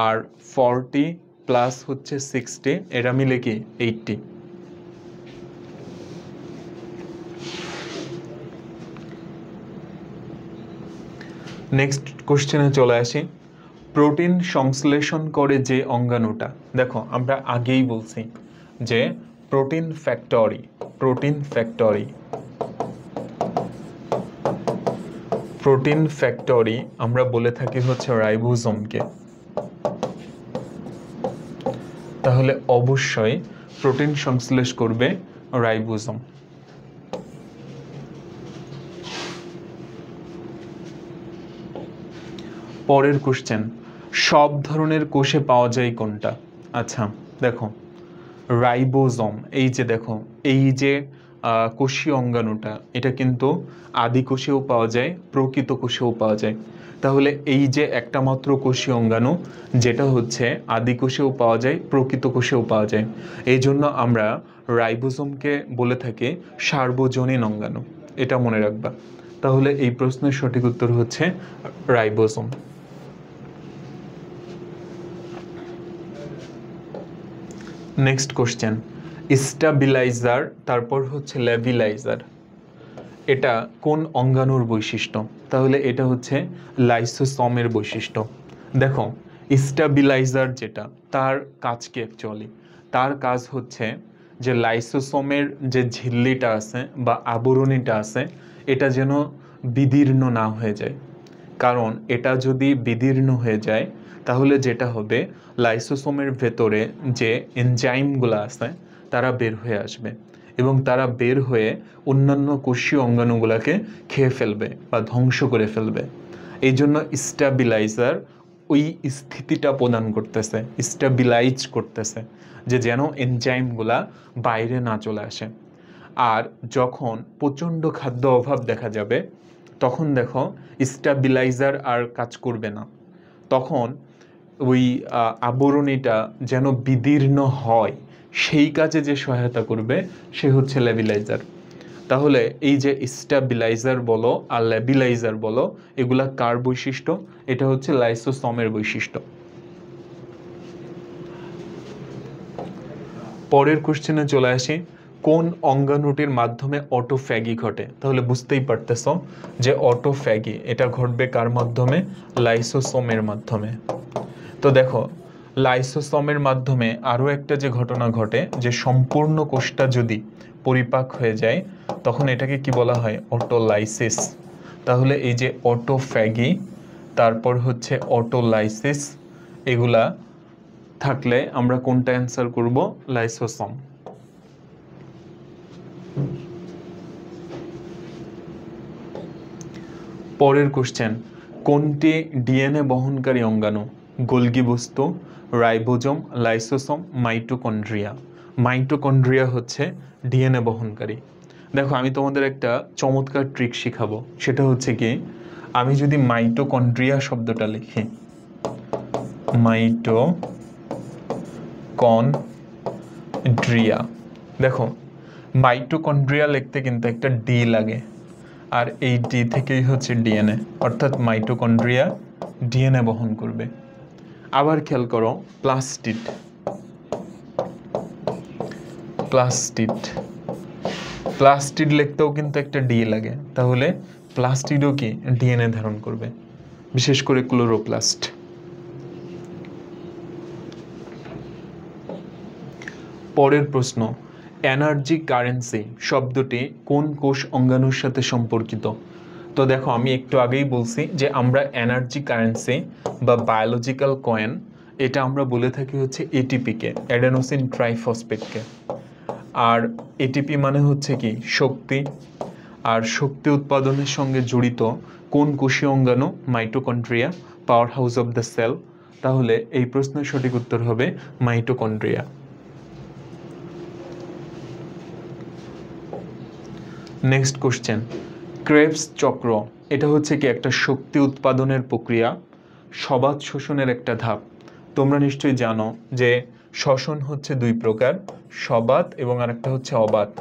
আর 40 প্লাস হচ্ছে 60, এটা মিলে কি 80। নেক্সট কোশ্চেনে চলে আসি, প্রোটিন সংশ্লেষণ করে যে অঙ্গাণুটা, দেখো আমরা আগেই বলছি যে protein factory, protein factory, protein factory আমরা বলে থাকি হচ্ছে রাইবোজোমকে। তাহলে অবশ্যই প্রোটিন সংশ্লেষ করবে রাইবোজোম। পরের কোশ্চেন, সব ধরনের কোষে পাওয়া যায় কোনটা? আচ্ছা দেখো রাইবোজোম, এই যে দেখো এই যে কোষীয় অঙ্গাণুটা, এটা কিন্তু আদি কোষেও পাওয়া যায়, প্রকৃত কোষেও পাওয়া যায়। তাহলে এই যে একটা মাত্র কোষীয় অঙ্গাণু, যেটা হচ্ছে আদি কোষেও পাওয়া যায়, প্রকৃত কোষেও পাওয়া যায়, এই জন্য আমরা রাইবোজোমকে বলে থাকি সার্বজনীন অঙ্গাণু। এটা মনে রাখবা। তাহলে এই প্রশ্নের সঠিক উত্তর হচ্ছে রাইবোজোম। নেক্সট কোশ্চেন, স্টাবিলাইজার তারপর হচ্ছে লেবিলাইজার, এটা কোন অঙ্গাণুর বৈশিষ্ট্য? তাহলে এটা হচ্ছে লাইসোসোমের বৈশিষ্ট্য। দেখো স্টাবিলাইজার যেটা, তার কাজ কি অ্যাকচুয়ালি? তার কাজ হচ্ছে যে লাইসোসোমের যে ঝিল্লিটা আছে বা আবরণীটা আছে, এটা যেন বিদীর্ণ না হয়ে যায়। কারণ এটা যদি বিদীর্ণ হয়ে যায় তাহলে যেটা হবে, লাইসোসোমের ভেতরে যে এনজাইমগুলো আছে তারা বের হয়ে আসবে এবং তারা বের হয়ে অন্যান্য কোষীয় অঙ্গাণুগুলোকে খেয়ে ফেলবে বা ধ্বংস করে ফেলবে। এই জন্য স্টাবিলাইজার ওই স্থিতিটা প্রদান করতেছে, স্টাবিলাইজ করতেছে, যে যেন এনজাইমগুলা বাইরে না চলে আসে। আর যখন প্রচণ্ড খাদ্য অভাব দেখা যাবে, তখন দেখো স্টাবিলাইজার আর কাজ করবে না, তখন ওই আবরণীটা যেন বিদীর্ণ হয় সেই কাজে যে সহায়তা করবে সে হচ্ছে লেবিলাইজার। তাহলে এই যে স্ট্যাবিলাইজার বলো আর ল্যাবিলাইজার বলো, এগুলা কার বৈশিষ্ট্য? এটা হচ্ছে লাইসোসোমের বৈশিষ্ট্য। পরের কোশ্চেনে চলে আসি, কোন অঙ্গাণুটির মাধ্যমে অটোফ্যাগি ঘটে? তাহলে বুঝতেই পারতেছো যে অটোফ্যাগি এটা ঘটবে কার মাধ্যমে? লাইসোসোমের মাধ্যমে। তো দেখো, লাইসোসোমের মাধ্যমে আরও একটা যে ঘটনা ঘটে, যে সম্পূর্ণ কোষটা যদি পরিপাক হয়ে যায় তখন এটাকে কি বলা হয়? অটোলাইসিস। তাহলে এই যে অটোফ্যাগি, তারপর হচ্ছে অটোলাইসিস, এগুলা থাকলে আমরা কোনটা অ্যান্সার করব? লাইসোসোম। পরের কোশ্চেন, কোনটি ডিএনএ বহনকারী অঙ্গাণু? গোলগি বস্তু, রাইবোজোম, লাইসোসোম, মাইটোকন্ড্রিয়া। মাইটোকন্ড্রিয়া হচ্ছে ডিএনএ বহনকারী। দেখো, আমি তোমাদের একটা চমৎকার ট্রিক শিখাবো, সেটা হচ্ছে কি, আমি যদি মাইটোকন্ড্রিয়া শব্দটা লিখি, মাইটোকন্ড্রিয়া, দেখো মাইটোকন্ড্রিয়া লিখতে কিন্তু একটা ডি লাগে, আর এই ডি থেকেই হচ্ছে ডিএনএ, অর্থাৎ মাইটোকন্ড্রিয়া ডিএনএ বহন করবে। আবার খেয়াল করো, প্লাস্টিড, প্লাস্টিড, প্লাস্টিড লিখতেও কিন্তু একটা ডি লাগে, তাহলে প্লাস্টিডও কি ডিএনএ ধারণ করবে, বিশেষ করে ক্লোরোপ্লাস্ট। পরের প্রশ্ন, এনার্জি কারেন্সি শব্দটি কোন কোষ অঙ্গাণুর সাথে সম্পর্কিত? তো দেখো, আমি একটু আগেই বলছি যে আমরা এনার্জি কারেন্সি বা বায়োলজিক্যাল কয়েন, এটা আমরা বলে থাকি হচ্ছে এটিপিকে, অ্যাডেনোসিন ট্রাইফসফেটকে। আর এটিপি মানে হচ্ছে কি? শক্তি। আর শক্তি উৎপাদনের সঙ্গে জড়িত কোন কোষীয় অঙ্গাণু? Mitochondria, power house of the cell. তাহলে এই প্রশ্নের সঠিক উত্তর হবে মাইটোকন্ড্রিয়া। নেক্সট কোশ্চেন, ক্রেবস চক্র এটা হচ্ছে কি একটা শক্তি উৎপাদনের প্রক্রিয়া, সবাত শোষণের একটা ধাপ। তোমরা নিশ্চয়ই জানো যে শ্বসন হচ্ছে দুই প্রকার, সবাত এবং আরেকটা হচ্ছে অবাত।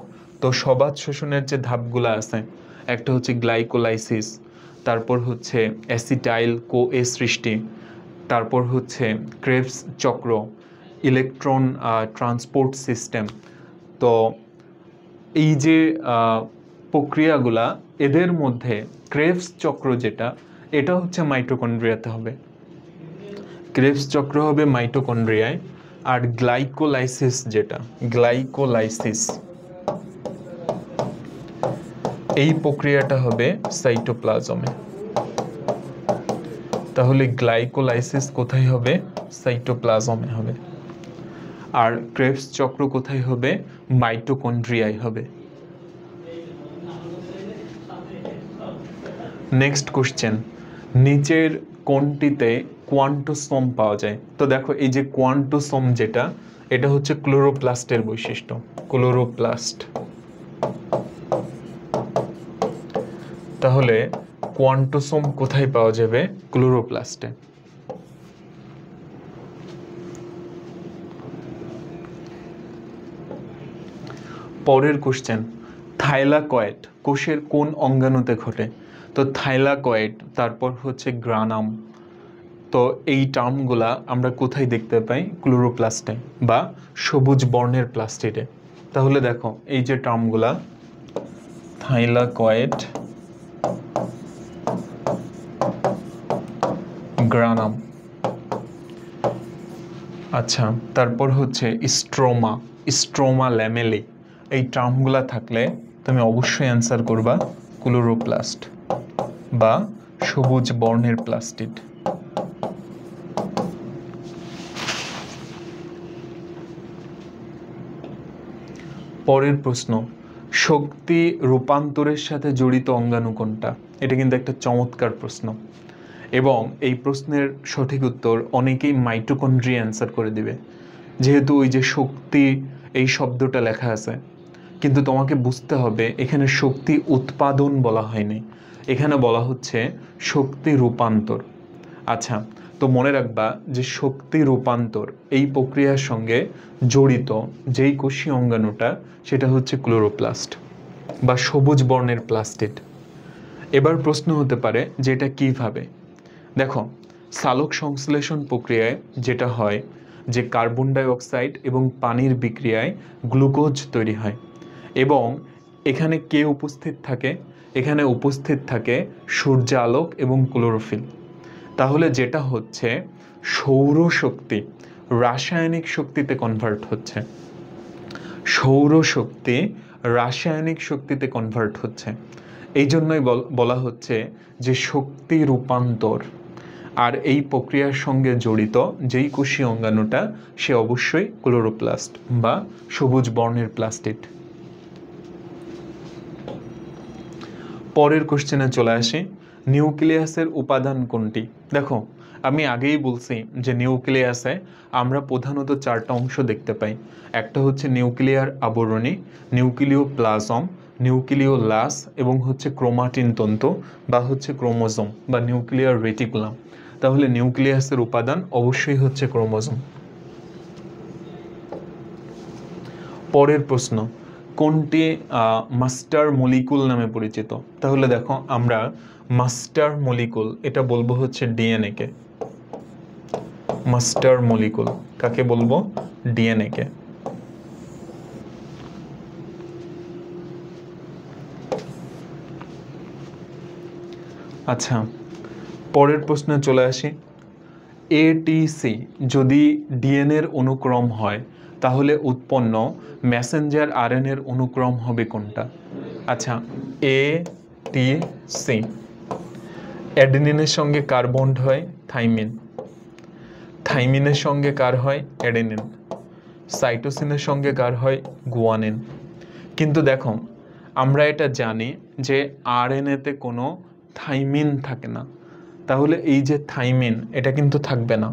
তো সবাত শোষণের যে ধাপগুলো আছে, একটা হচ্ছে গ্লাইকোলাইসিস, তারপর হচ্ছে অ্যাসিটাইল কোএ সৃষ্টি, তারপর হচ্ছে ক্রেবস চক্র, ইলেকট্রন ট্রান্সপোর্ট সিস্টেম। তো এই যে প্রক্রিয়াগুলা, এদের মধ্যে ক্রেবস চক্র যেটা, এটা হচ্ছে মাইটোকন্ড্রিয়াতে হবে। ক্রেবস চক্র হবে মাইটোকন্ড্রিয়ায়। আর গ্লাইকোলাইসিস যেটা, গ্লাইকোলাইসিস, এই প্রক্রিয়াটা হবে সাইটোপ্লাজমে। তাহলে গ্লাইকোলাইসিস কোথায় হবে? সাইটোপ্লাজমে হবে। আর ক্রেবস চক্র কোথায় হবে? মাইটোকন্ড্রিয়ায় হবে। নেক্সট কোশ্চেন, নিচের কোনটিতে কোয়ান্টোসোম পাওয়া যায়? তো দেখো, এই যে কোয়ান্টোসোম যেটা, এটা হচ্ছে ক্লোরোপ্লাস্টের বৈশিষ্ট্য, ক্লোরোপ্লাস্ট। তাহলে কোয়ান্টোসোম কোথায় পাওয়া যাবে? ক্লোরোপ্লাস্টে। পরের কোশ্চেন, থাইলাকয়েড কোষের কোন অঙ্গাণুতে ঘটে? তো থাইলাকয়েড, তারপর হচ্ছে গ্রানাম, তো এই টার্মগুলা আমরা কোথায় দেখতে পাই? ক্লোরোপ্লাস্টে বা সবুজ বর্ণের প্লাস্টিডে। তাহলে দেখো, এই যে টার্মগুলা, থাইলাকয়েড, গ্রানাম, আচ্ছা, তারপর হচ্ছে স্ট্রোমা, স্ট্রোমা ল্যামেলি, এই টার্মগুলা থাকলে তুমি অবশ্যই অ্যান্সার করবা ক্লোরোপ্লাস্ট বা সবুজ বর্ণের প্লাস্টিড। পরের প্রশ্ন, শক্তি রূপান্তরের সাথে জড়িত অঙ্গাণু কোনটা? এটা কিন্তু একটা চমৎকার প্রশ্ন, এবং এই প্রশ্নের সঠিক উত্তর অনেকেই মাইটোকন্ড্রিয়া অ্যান্সার করে দিবে, যেহেতু ওই যে শক্তি এই শব্দটা লেখা আছে। কিন্তু তোমাকে বুঝতে হবে, এখানে শক্তি উৎপাদন বলা হয়নি, এখানে বলা হচ্ছে শক্তি রূপান্তর। আচ্ছা, তো মনে রাখবা যে শক্তি রূপান্তর এই প্রক্রিয়ার সঙ্গে জড়িত যেই কোষীয় অঙ্গাণুটা, সেটা হচ্ছে ক্লোরোপ্লাস্ট। বা সবুজ বর্ণের প্লাস্টিড। এবার প্রশ্ন হতে পারে যে এটা কীভাবে। দেখো, সালোক সংশ্লেষণ প্রক্রিয়ায় যেটা হয় যে কার্বন ডাই অক্সাইড এবং পানির বিক্রিয়ায় গ্লুকোজ তৈরি হয় এবং এখানে কে উপস্থিত থাকে? এখানে উপস্থিত থাকে সূর্যালোক এবং ক্লোরোফিল। তাহলে যেটা হচ্ছে সৌরশক্তি রাসায়নিক শক্তিতে কনভার্ট হচ্ছে, সৌরশক্তি রাসায়নিক শক্তিতে কনভার্ট হচ্ছে। এই জন্যই বলা হচ্ছে যে শক্তি রূপান্তর। আর এই প্রক্রিয়ার সঙ্গে জড়িত যেই কোষীয় অঙ্গাণুটা সে অবশ্যই ক্লোরোপ্লাস্ট বা সবুজ বর্ণের প্লাস্টিড। পরের কোশ্চেনে চলে আসি, নিউক্লিয়াসের উপাদান কোনটি? দেখো, আমি আগেই বলছি যে নিউক্লিয়াসে আমরা প্রধানত চারটা অংশ দেখতে পাই। একটা হচ্ছে নিউক্লিয়ার আবরণী, নিউক্লিওপ্লাজম, নিউক্লিওলাস এবং হচ্ছে ক্রোমাটিন তন্তু বা হচ্ছে ক্রোমোজোম বা নিউক্লিয়ার রেটিকুলাম। তাহলে নিউক্লিয়াসের উপাদান অবশ্যই হচ্ছে ক্রোমোজোম। পরের প্রশ্ন, কোনটি মাস্টার মলিকুল নামে পরিচিত? তাহলে দেখো, আমরা মাস্টার মলিকুল এটা বলবো হচ্ছে ডিএনএ কে। মাস্টার মলিকুল কাকে বলবো? ডিএনএ কে। আচ্ছা, পরের প্রশ্নে চলে আসি, এটিসি যদি ডিএনএর অনুক্রম হয় তাহলে উৎপন্ন মেসেঞ্জার আরএনএর অনুক্রম হবে কোনটা? আচ্ছা, এটিসি অ্যাডেনিনের সঙ্গে কার বন্ড হয়? থাইমিন। থাইমিনের সঙ্গে কার হয়? অ্যাডেনিন। সাইটোসিনের সঙ্গে কার হয়? গুয়ানিন। কিন্তু দেখো, আমরা এটা জানি যে আরএনএতে কোনো থাইমিন থাকে না। তাহলে এই যে থাইমিন এটা কিন্তু থাকবে না।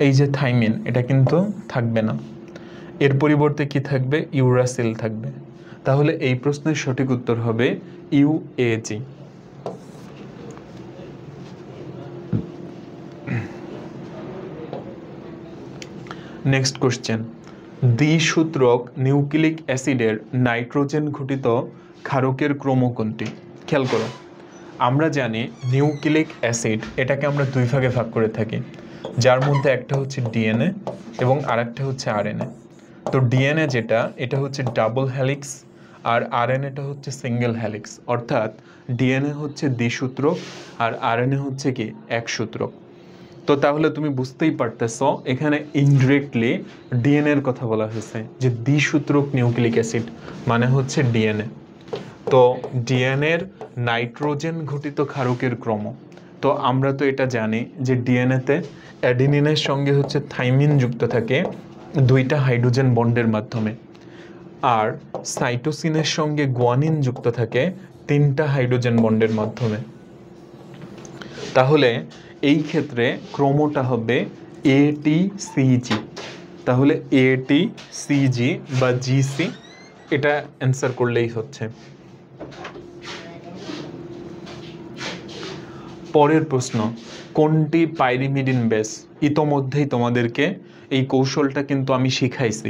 এই যে থাইমিন এটা কিন্তু থাকবে না। এর পরিবর্তে কি থাকবে? ইউরাসিল থাকবে। তাহলে এই প্রশ্নের সঠিক উত্তর হবে ইউএজি। নেক্সট কোশ্চেন, দ্বিসূত্রক নিউক্লিক অ্যাসিডের নাইট্রোজেন ঘটিত ক্ষারকের ক্রম কোনটি? খেয়াল করো, আমরা জানি নিউক্লিক অ্যাসিড এটাকে আমরা দুই ভাগে ভাগ করে থাকি, যার মধ্যে একটা হচ্ছে ডিএনএ এবং আরেকটা হচ্ছে আরএনএ। তো ডিএনএ যেটা এটা হচ্ছে ডাবল হেলিক্স আর আরএনএটা হচ্ছে সিঙ্গেল হেলিক্স, অর্থাৎ ডিএনএ হচ্ছে দ্বিসূত্রক আর আরএনএ হচ্ছে কি একসূত্রক। তো তাহলে তুমি বুঝতেই পারতেছো এখানে ইনডিরেক্টলি ডিএনএর কথা বলা হয়েছে যে দ্বিসূত্রক নিউক্লিক অ্যাসিড মানে হচ্ছে ডিএনএ। তো ডিএনএর নাইট্রোজেন ঘটিত ক্ষারকের ক্রম, তো আমরা তো এটা জানি যে ডিএনএতে অ্যাডিনিনের সঙ্গে হচ্ছে থাইমিন যুক্ত থাকে দুইটা হাইড্রোজেন বন্ডের মাধ্যমে, আর সাইটোসিনের সঙ্গে গুয়ানিন যুক্ত থাকে তিনটা হাইড্রোজেন বন্ডের মাধ্যমে। তাহলে এই ক্ষেত্রে ক্রমটা হবে এটিসিজি। তাহলে এটিসিজি বা জিসি এটা অ্যান্সার করলেই হচ্ছে। পরের প্রশ্ন, কোনটি পাইরিমিডিন বেস? ইতোমধ্যেই তোমাদেরকে এই কৌশলটা কিন্তু আমি শিখাইছি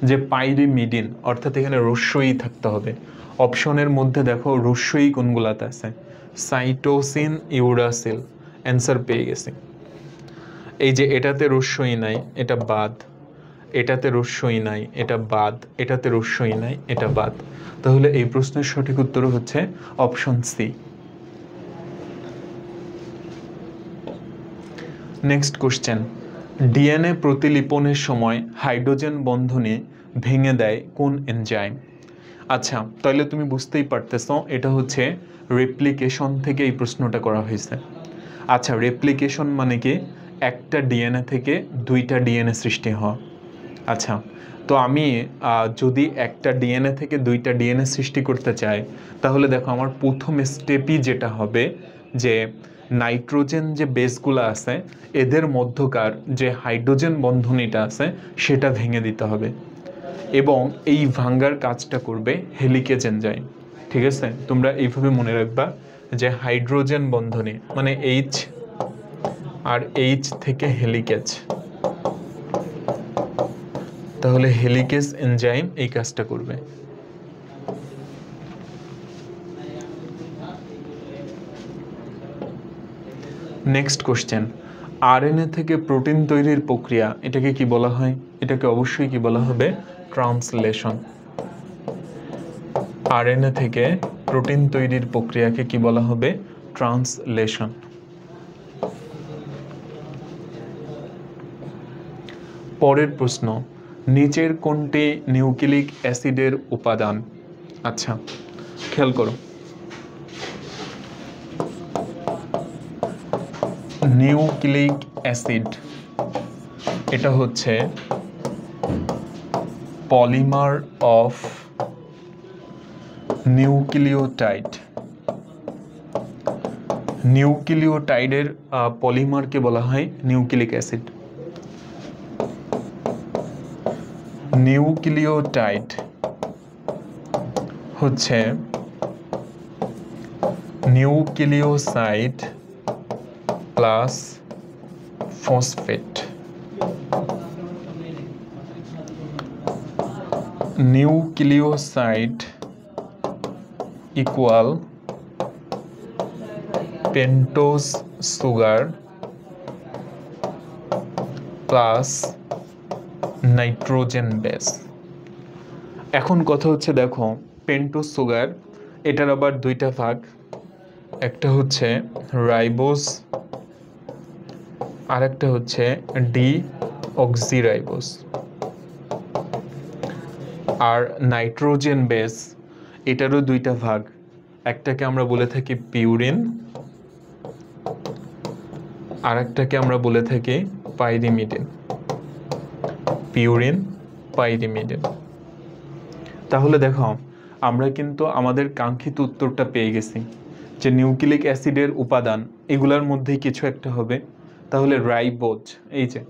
যে পাইরিমিডিন অর্থাৎ এখানে রস্যই থাকতে হবে। অপশনের মধ্যে দেখো রস্যই কোনগুলাতে আছে? Cytosine, uracil. অ্যান্সার পেয়ে গেছি। এই যে এটাতে রস্যই নাই, এটা বাদ। এটাতে রস্যই নাই, এটা বাদ। এটাতে রস্যই নাই, এটা বাদ। তাহলে এই প্রশ্নের সঠিক উত্তর হচ্ছে option C. Next question, DNA প্রতিলিপনের সময় হাইড্রোজেন বন্ধনে ভেঙে দেয় কোন এনজাইম? আচ্ছা, তাহলে তুমি বুঝতেই পারতেছো এটা হচ্ছে রেপ্লিকেশন থেকে এই প্রশ্নটা করা হয়েছে। আচ্ছা, রেপ্লিকেশন মানে কি? একটা ডিএনএ থেকে দুইটা ডিএনএ সৃষ্টি হওয়া। আচ্ছা, তো আমি যদি একটা ডিএনএ থেকে দুইটা ডিএনএ সৃষ্টি করতে চাই তাহলে দেখো আমার প্রথম স্টেপই যেটা হবে যে নাইট্রোজেন যে বেসগুলো আছে এদের মধ্যকার যে হাইড্রোজেন বন্ধনীটা আছে সেটা ভেঙে দিতে হবে এবং এই ভাঙ্গার কাজটা করবে হেলিকেজ এনজাইম। ঠিক আছে, তোমরা এইভাবে মনে রাখবা যে হাইড্রোজেন বন্ধনী মানে এইচ আর এইচ থেকে হেলিকেজ, তাহলে হেলিকেজ এনজাইম এই কাজটা করবে। নেক্সট কোশ্চেন, আরএনএ থেকে প্রোটিন তৈরির প্রক্রিয়া এটাকে কি বলা হয়? এটাকে অবশ্যই কি বলা হবে? ট্রান্সলেশন। আরএনএ থেকে প্রোটিন তৈরির প্রক্রিয়াকে কি বলা হবে? ট্রান্সলেশন। পরের প্রশ্ন, নিচের কোনটি নিউক্লিক অ্যাসিডের উপাদান? আচ্ছা, খেয়াল করো, নিউক্লিক অ্যাসিড এটা হচ্ছে পলিমার অফ নিউক্লিওটাইড। নিউক্লিওটাইডের পলিমারকে বলা হয় নিউক্লিক অ্যাসিড। নিউক্লিওটাইড হচ্ছে nucleoside plus phosphate. Nucleoside equal pentose sugar plus nitrogen base. এখন কথা হচ্ছে দেখো, পেন্টোজ সুগার এটার আবার দুইটা ভাগ, একটা হচ্ছে রাইবোজ আর একটা হচ্ছে ডিঅক্সিরাইবোজ। আর নাইট্রোজেন বেস এটারও দুইটা ভাগ, একটাকে আমরা বলে থাকি পিউরিন আর একটাকে আমরা বলে থাকি পাইরিমিডিন। Purine, pyrimidine. তাহলে দেখো, আমরা কিন্তু আমাদের কাঙ্ক্ষিত উত্তরটা পেয়ে গেছি যে নিউক্লিক অ্যাসিডের উপাদান এগুলার মধ্যেই কিছু একটা হবে। তাহলে রাইবোজ, এই যে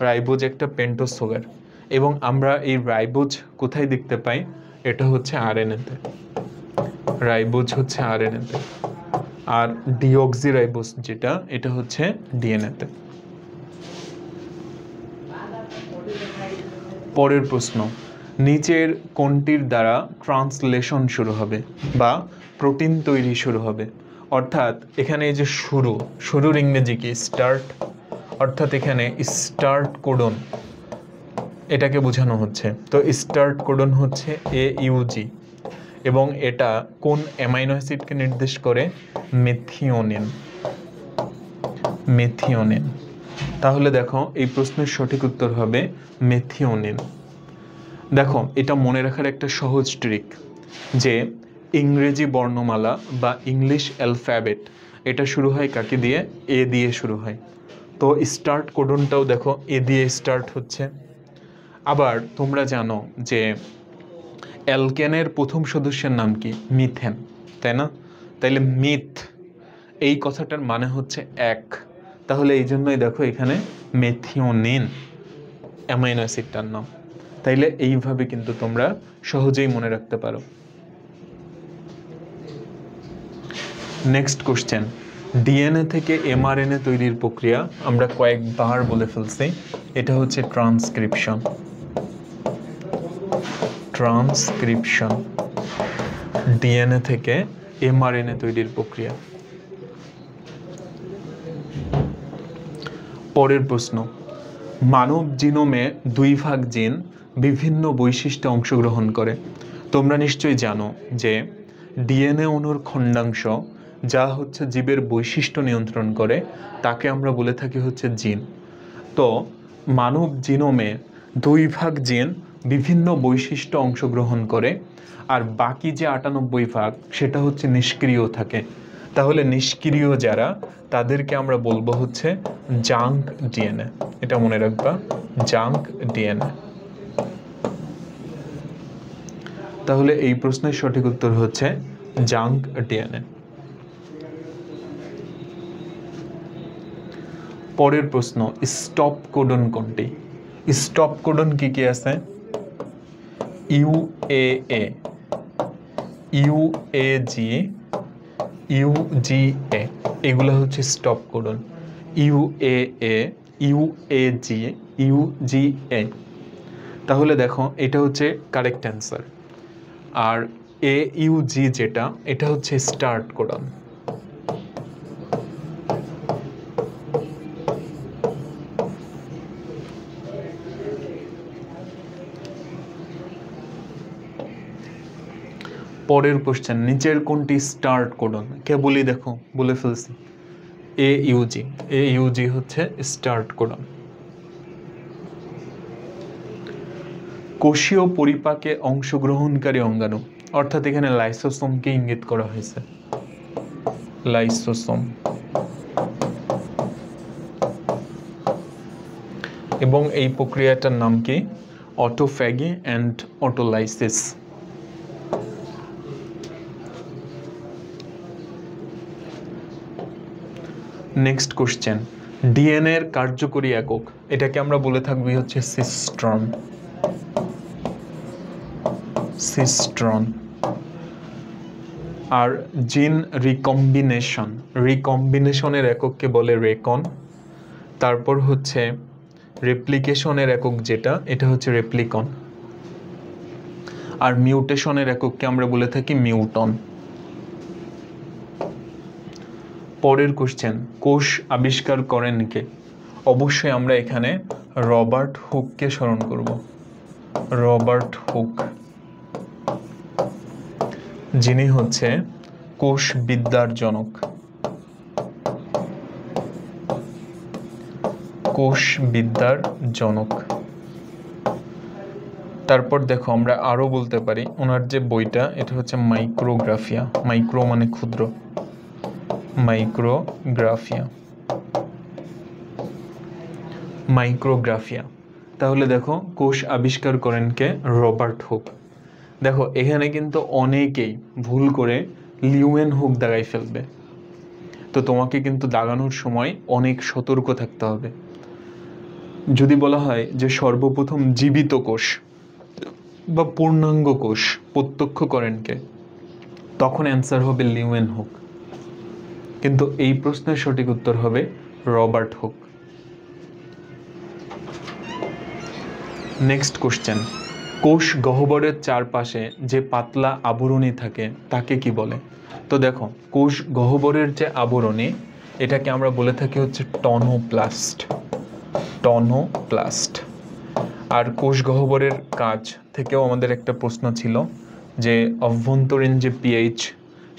রাইবোজ একটা পেন্টোজ সুগার, এবং আমরা এই রাইবোজ কোথায় দেখতে পাই? এটা হচ্ছে আরএনএতে। রাইবোজ হচ্ছে আরএনএতে, আর ডিঅক্সিরাইবোজ যেটা এটা হচ্ছে ডিএনএতে। পরের প্রশ্ন, নিচের কোনটির দ্বারা ট্রান্সলেশন শুরু হবে বা প্রোটিন তৈরি শুরু হবে? অর্থাৎ এখানে এই যে শুরুর ইংরেজি কি? স্টার্ট। অর্থাৎ এখানে স্টার্ট কোডন এটাকে বোঝানো হচ্ছে। তো স্টার্ট কোডন হচ্ছে AUG, এবং এটা কোন অ্যামাইনো অ্যাসিডকে নির্দেশ করে? মেথিওনিন। মেথিওনিন। তাহলে দেখো, এই প্রশ্নের সঠিক উত্তর হবে মেথিওনিন। দেখো, এটা মনে রাখার একটা সহজ ট্রিক যে ইংরেজি বর্ণমালা বা ইংলিশ অ্যালফাবেট এটা শুরু হয় কাকে দিয়ে? এ দিয়ে শুরু হয়। তো স্টার্ট কোডনটাও দেখো এ দিয়ে স্টার্ট হচ্ছে। আবার তোমরা জানো যে অ্যালকেনের প্রথম সদস্যের নাম কি? মিথেন, তাই না? তাইলে মিথ এই কথাটার মানে হচ্ছে এক। তাহলে এই জন্যই দেখো এখানে মেথিওনিন অ্যামাইনো অ্যাসিডটার নাম। তাইলে এইভাবে কিন্তু তোমরা সহজেই মনে রাখতে পারো। নেক্সট কোশ্চেন, ডিএনএ থেকে এমআরএনএ তৈরির প্রক্রিয়া আমরা কয়েকবার বলে ফেলছি, এটা হচ্ছে ট্রান্সক্রিপশন। ট্রান্সক্রিপশন, ডিএনএ থেকে এমআরএনএ তৈরির প্রক্রিয়া। পরের প্রশ্ন, মানব জিনোমে 2 ভাগ জিন বিভিন্ন বৈশিষ্ট্যে অংশগ্রহণ করে। তোমরা নিশ্চয়ই জানো যে ডিএনএ অণুর খণ্ডাংশ যা হচ্ছে জীবের বৈশিষ্ট্য নিয়ন্ত্রণ করে তাকে আমরা বলে থাকি হচ্ছে জিন। তো মানব জিনোমে 2 ভাগ জিন বিভিন্ন বৈশিষ্ট্য অংশগ্রহণ করে, আর বাকি যে 98 ভাগ সেটা হচ্ছে নিষ্ক্রিয় থাকে। তাহলে নিষ্ক্রিয় যারা, তাদেরকে আমরা বলবো হচ্ছে জাঙ্ক ডিএনএ। এটা মনে রাখবা, জাঙ্ক ডিএনএ। তাহলে এই প্রশ্নের সঠিক উত্তর হচ্ছে জাঙ্ক ডিএনএ। পরের প্রশ্ন, স্টপ কোডন কোনটি? স্টপ কোডন কি কি আছে? UAA, UAG, UGA, এগুলো হচ্ছে stop codon. UAA, UAG, UGA। তাহলে দেখো এটা হচ্ছে কারেক্ট অ্যান্সার। আর AUG যেটা, এটা হচ্ছে স্টার্ট কোডন। পরের কোশ্চেন, নিচের কোনটি স্টার্ট কোডন? কেবলই দেখো বলে ফেলছি, AUG হচ্ছে স্টার্ট কোডন। কোষীয় পরিপাকে অংশগ্রহণকারী অঙ্গাণু, অর্থাৎ এখানে লাইসোসোমকে ইঙ্গিত করা হয়েছে, লাইসোসোম। এবং এই প্রক্রিয়াটার নাম কি? Autophagy and autolysis. Next question, DNA এর কার্যকরী একক, এটাকে আমরা বলে থাকবি হচ্ছে সিস্ট্রন। সিস্ট্রন। আর জিন রিকম্বিনেশনের একককে বলে রেকন। তারপর হচ্ছে রেপ্লিকেশনের একক যেটা, এটা হচ্ছে রেপ্লিকন। আর মিউটেশনের একককে আমরা বলে থাকি মিউটন। পরের কোশ্চেন, কোষ আবিষ্কার করেন কে? অবশ্যই আমরা এখানে রবার্ট হুককে স্মরণ করব। রবার্ট হুক, যিনি হচ্ছে কোষ বিদ্যার জনক। কোষ বিদ্যার জনক। তারপর দেখো আমরা আরো বলতে পারি ওনার যে বইটা, এটা হচ্ছে মাইক্রোগ্রাফিয়া। মাইক্রো মানে ক্ষুদ্র, মাইক্রোগ্রাফিয়া। মাইক্রোগ্রাফিয়া। তাহলে দেখো কোষ আবিষ্কার করেন কে? Robert Hooke. দেখো এখানে কিন্তু অনেকেই ভুল করে লিউয়েন হুক দাগাই ফেলবে, তো তোমাকে কিন্তু দাগানোর সময় অনেক সতর্ক থাকতে হবে। যদি বলা হয় যে সর্বপ্রথম জীবিত কোষ বা পূর্ণাঙ্গ কোষ প্রত্যক্ষ করেন কে, তখন অ্যান্সার হবে লিউয়েন হুক। কিন্তু এই প্রশ্নের সঠিক উত্তর হবে রবার্ট হুক। নেক্সট কোশ্চেন, কোষ গহ্বরের চারপাশে যে পাতলা আবরণী থাকে তাকে কি বলে? তো দেখো কোষ গহ্বরের যে আবরণী, এটাকে আমরা বলে থাকি হচ্ছে টনোপ্লাস্ট। টনোপ্লাস্ট। আর কোষ গহ্বরের কাজ থেকেও আমাদের একটা প্রশ্ন ছিল যে অভ্যন্তরীণ যে পিএইচ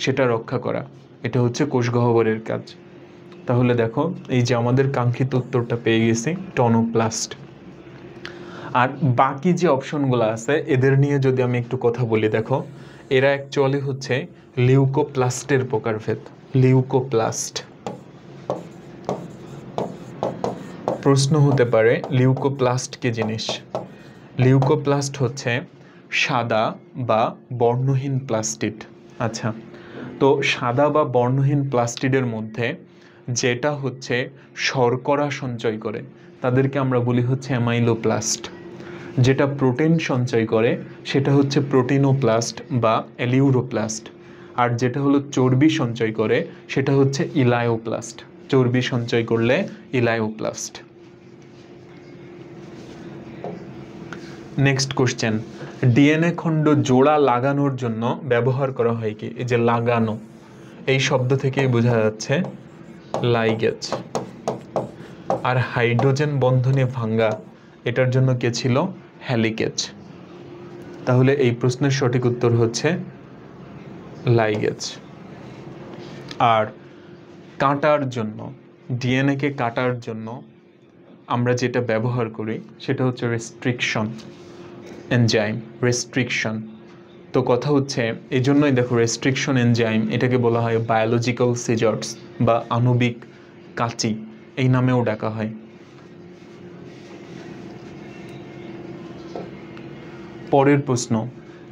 সেটা রক্ষা করা, এটা হচ্ছে কোষ গহ্বরের কাজ। তাহলে দেখো এই যে আমাদের কাঙ্ক্ষিত উত্তরটা পেয়ে গেছি, টনোপ্লাস্ট। আর বাকি যে অপশনগুলো আছে এদের নিয়ে যদি আমি একটু কথা বলি, দেখো এরা অ্যাকচুয়ালি হচ্ছে লিউকোপ্লাস্টের প্রকারভেদ। লিউকোপ্লাস্ট। প্রশ্ন হতে পারে লিউকোপ্লাস্ট কি জিনিস? লিউকোপ্লাস্ট হচ্ছে সাদা বা বর্ণহীন প্লাস্টিড। আচ্ছা, তো সাদা বা বর্ণহীন প্লাস্টিডের মধ্যে যেটা হচ্ছে শর্করা সঞ্চয় করে তাদেরকে আমরা বলি হচ্ছে অ্যামাইলোপ্লাস্ট। যেটা প্রোটিন সঞ্চয় করে সেটা হচ্ছে প্রোটিনোপ্লাস্ট বা এলিউরোপ্লাস্ট। আর যেটা হলো চর্বি সঞ্চয় করে সেটা হচ্ছে ইলায়োপ্লাস্ট। চর্বি সঞ্চয় করলে ইলায়োপ্লাস্ট। নেক্সট কোশ্চেন, ডিএনএ খণ্ড জোড়া লাগানোর জন্য ব্যবহার করা হয় কি? এই যে লাগানো, এই শব্দ থেকেই বোঝা যাচ্ছে লাইগেজ। আর হাইড্রোজেন বন্ধনে ভাঙ্গা, এটার জন্য কে ছিল? হেলিকেজ। তাহলে এই প্রশ্নের সঠিক উত্তর হচ্ছে লাইগেজ। আর কাটার জন্য, ডিএনএ কে কাটার জন্য আমরা যেটা ব্যবহার করি সেটা হচ্ছে রেস্ট্রিকশন এনজাইম। রেস্ট্রিকশন। তো কথা হচ্ছে এই জন্যই দেখো রেস্ট্রিকশন এনজাইম এটাকে বলা হয় বায়োলজিক্যাল সিজার্স বা আণবিক কাঁচি, এই নামেও ডাকা হয়। পরের প্রশ্ন,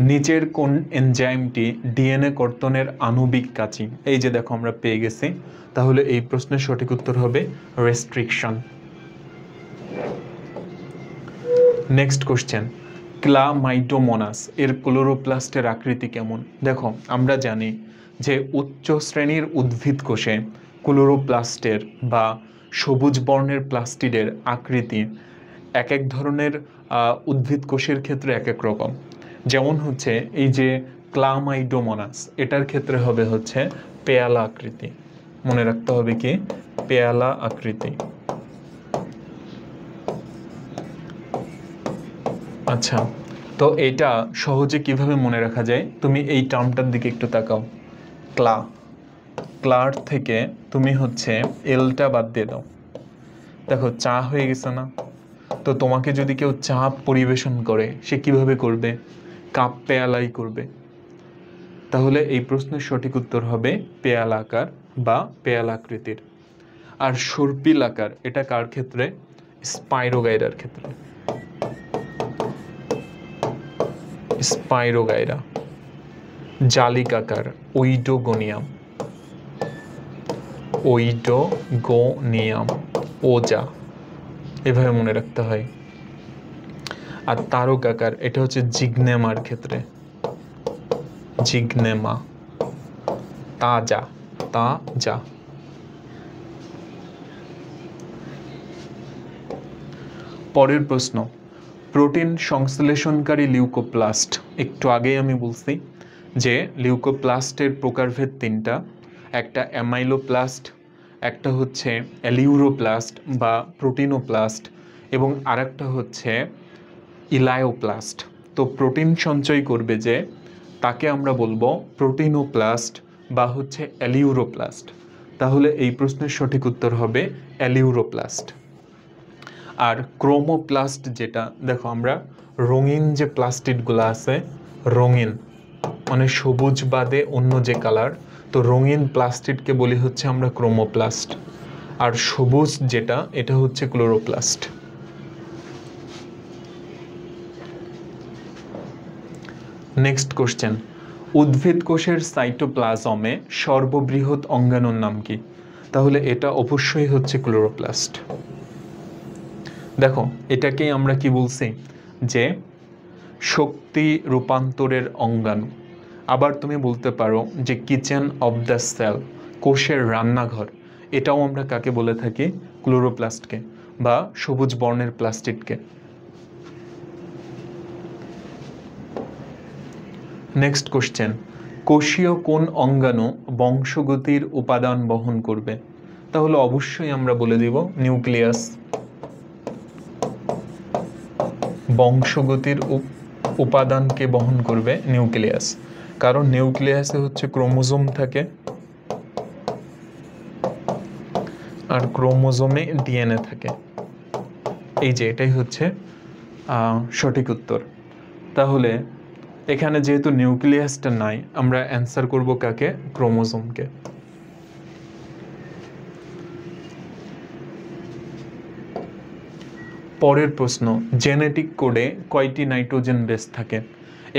নিচের কোন এনজাইমটি ডিএনএ কর্তনের আণবিক কাঁচি? এই যে দেখো আমরা পেয়ে গেছি। তাহলে এই প্রশ্নের সঠিক উত্তর হবে রেস্ট্রিকশন। নেক্সট কোশ্চেন, ক্লামাইডোমোনাস এর ক্লোরোপ্লাস্টের আকৃতি কেমন? দেখো আমরা জানি যে উচ্চ শ্রেণীর উদ্ভিদ কোষে ক্লোরোপ্লাস্টের বা সবুজ বর্ণের প্লাস্টিডের আকৃতি এক এক ধরনের উদ্ভিদ কোষের ক্ষেত্রে এক এক রকম। যেমন হচ্ছে এই যে ক্লামাইডোমোনাস, এটার ক্ষেত্রে হবে হচ্ছে পেয়ালা আকৃতি। মনে রাখতে হবে কি পেয়ালা আকৃতি। আচ্ছা, তো এটা সহজে কিভাবে মনে রাখা যায়, তুমি এই টার্মটার দিকে একটু তাকাও। ক্লার থেকে তুমি হচ্ছে এলটা বাদ দিয়ে দাও, দেখো চা হয়ে গেছে না? তো তোমাকে যদি কেউ চা পরিবেশন করে সে কিভাবে করবে? কাপ পেয়ালাই করবে। তাহলে এই প্রশ্নের সঠিক উত্তর হবে পেয়ালাকার বা পেয়ালাকৃতির। আর সর্পিল আকার এটা কার ক্ষেত্রে? স্পাইরোগাইরার ক্ষেত্রে। স্পাইরোগাইরা। জালিকাকার ওইডোগোনিয়াম। ওইডোগোনিয়াম, ওজা, এভাবে মনে রাখতে হয়। আর তারকাকার এটা হচ্ছে জিগনেমার ক্ষেত্রে। জিগনেমা। তাজা, তাজা। পরের প্রশ্ন, প্রোটিন সংশ্লেষণকারী লিউকোপ্লাস্ট। একটু আগেই আমি বলছি যে লিউকোপ্লাস্টের প্রকারভেদ তিনটা, একটা অ্যামাইলোপ্লাস্ট, একটা হচ্ছে অ্যালিউরোপ্লাস্ট বা প্রোটিনোপ্লাস্ট, এবং আরেকটা হচ্ছে ইলায়োপ্লাস্ট। তো প্রোটিন সঞ্চয় করবে যে তাকে আমরা বলবো প্রোটিনোপ্লাস্ট বা হচ্ছে অ্যালিউরোপ্লাস্ট। তাহলে এই প্রশ্নের সঠিক উত্তর হবে অ্যালিউরোপ্লাস্ট। আর ক্রোমোপ্লাস্ট যেটা, দেখো আমরা রঙিন যে প্লাস্টিডগুলো আছে, রঙিন মানে সবুজ বাদে অন্য যে কালার, তো রঙিন প্লাস্টিডকে বলি হচ্ছে আমরা ক্রোমোপ্লাস্ট। আর সবুজ যেটা এটা হচ্ছে ক্লোরোপ্লাস্ট। নেক্সট কোশ্চেন, উদ্ভিদ কোষের সাইটোপ্লাজমে সর্ববৃহৎ অঙ্গাণুর নাম কি? তাহলে এটা অবশ্যই হচ্ছে ক্লোরোপ্লাস্ট। দেখো এটাকেই আমরা কি বলছি যে শক্তি রূপান্তরের অঙ্গাণু। আবার তুমি বলতে পারো যে কিচেন অব দ্য সেল, কোষের রান্নাঘর, এটাও আমরা কাকে বলে থাকি? ক্লোরোপ্লাস্টকে বা সবুজ বর্ণের প্লাস্টিডকে। নেক্সট কোশ্চেন, কোষীয় কোন অঙ্গাণু বংশগতির উপাদান বহন করবে? তাহলে অবশ্যই আমরা বলে দিব নিউক্লিয়াস। বংশগতির উপাদানকে বহন করবে নিউক্লিয়াস, কারণ নিউক্লিয়াসে হচ্ছে ক্রোমোজোম থাকে আর ক্রোমোজোমে ডিএনএ থাকে। এই যে এটাই হচ্ছে সঠিক উত্তর। তাহলে এখানে যেহেতু নিউক্লিয়াসটা নাই, আমরা অ্যান্সার করব কাকে? ক্রোমোজোমকে। পরের প্রশ্ন, জেনেটিক কোডে কয়টি নাইট্রোজেন বেস থাকে?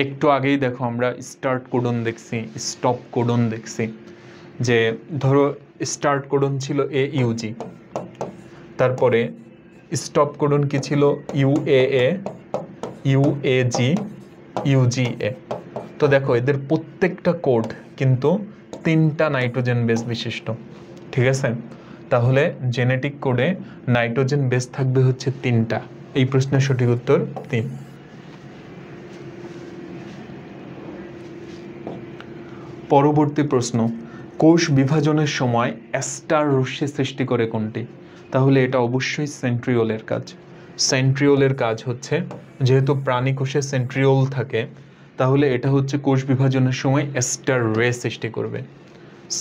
একটু আগেই দেখো আমরা স্টার্ট কোডন দেখছি, স্টপ কোডন দেখছি। যে ধরো স্টার্ট কোডন ছিল AUG, তারপরে স্টপ কোডন কি ছিল? UAA, UAG, UGA। তো দেখো এদের প্রত্যেকটা কোড কিন্তু 3টা নাইট্রোজেন বেস বিশিষ্ট, ঠিক আছে? তাহলে জেনেটিক কোডে নাইট্রোজেন বেস থাকবে হচ্ছে 3টা। এই প্রশ্নের সঠিক উত্তর 3। পরবর্তী প্রশ্ন, কোষ বিভাজনের সময় অ্যাস্টার রশ্মি সৃষ্টি করে কোনটি? তাহলে এটা অবশ্যই সেন্ট্রিওলের কাজ। সেন্ট্রিওলের কাজ হচ্ছে, যেহেতু প্রাণী কোষে সেন্ট্রিওল থাকে, তাহলে এটা হচ্ছে কোষ বিভাজনের সময় অ্যাস্টার রে সৃষ্টি করবে।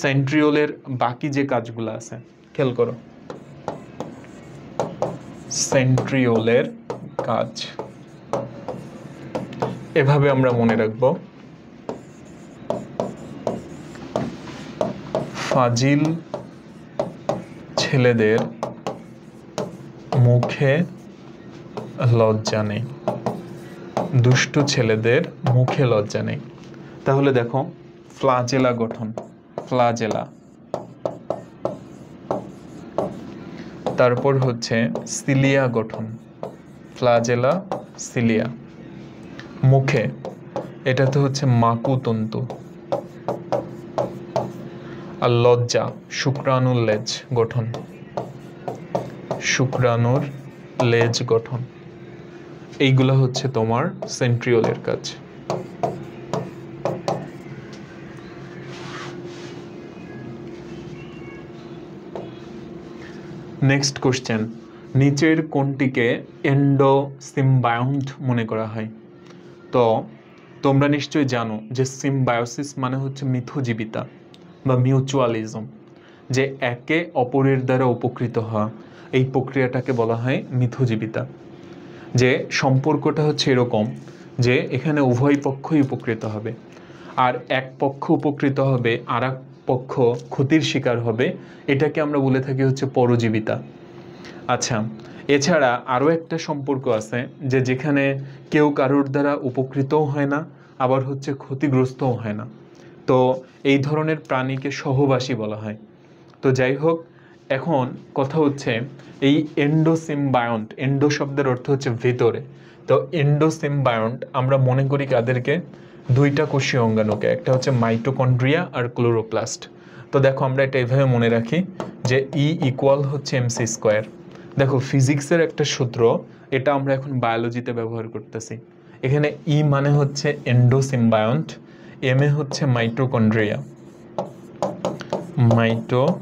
সেন্ট্রিওলের বাকি যে কাজগুলো আছে খেয়াল করো। সেন্ট্রিওলের কাজ এভাবে আমরা মনে রাখব, ফাজিল ছেলেদের মুখে লজ্জা নেই, দুষ্টু ছেলেদের মুখে লজ্জা নেই। তাহলে দেখো ফ্লাজেলা গঠন, ফ্লাজেলা। তারপর হচ্ছে সিলিয়া গঠন, ফ্লাজেলা, সিলিয়া। মুখে এটা তো হচ্ছে মাকুতন্তু। আর লজ্জা শুক্রাণুর লেজ গঠন, শুক্রাণুর লেজ গঠন। এইগুলো হচ্ছে তোমার সেন্ট্রিওলের কাজ। নেক্সট কোশ্চেন, নিচের কোনটিকে এন্ডোসিম্বায়ন্ট মনে করা হয়? তো তোমরা নিশ্চয়ই জানো যে সিম্বায়োসিস মানে হচ্ছে মিথজীবিতা বা মিউচুয়ালিজম, যে একে অপরের দ্বারা উপকৃত হওয়া, এই প্রক্রিয়াটাকে বলা হয় মিথজীবিতা। যে সম্পর্কটা হচ্ছে এরকম যে এখানে উভয় পক্ষই উপকৃত হবে, আর এক পক্ষ উপকৃত হবে আর এক পক্ষ ক্ষতির শিকার হবে, এটাকে আমরা বলে থাকি হচ্ছে পরজীবিতা। আচ্ছা, এছাড়া আরও একটা সম্পর্ক আছে যে যেখানে কেউ কারোর দ্বারা উপকৃতও হয় না, আবার হচ্ছে ক্ষতিগ্রস্তও হয় না, তো এই ধরনের প্রাণীকে সহবাসী বলা হয়। তো যাই হোক, এখন কথা হচ্ছে এই এন্ডোসিম্বায়ন্ট, এন্ডো শব্দের অর্থ হচ্ছে ভেতরে, তো এন্ডোসিম্বায়ন্ট আমরা মনে করি কাদেরকে? দুইটা কোষীয় অঙ্গাণুকে, একটা হচ্ছে মাইটোকন্ড্রিয়া আর ক্লোরোপ্লাস্ট। তো দেখো আমরা এটা এভাবে মনে রাখি যে ই ইকুয়াল হচ্ছে এমসি স্কোয়ার। দেখো ফিজিক্সের একটা সূত্র, এটা আমরা এখন বায়োলজিতে ব্যবহার করতেছি। এখানে ই মানে হচ্ছে এন্ডোসিম্বায়ন্ট, এম এ হচ্ছে মাইটোকন্ড্রিয়া, মাইটোকন্ড্রিয়া,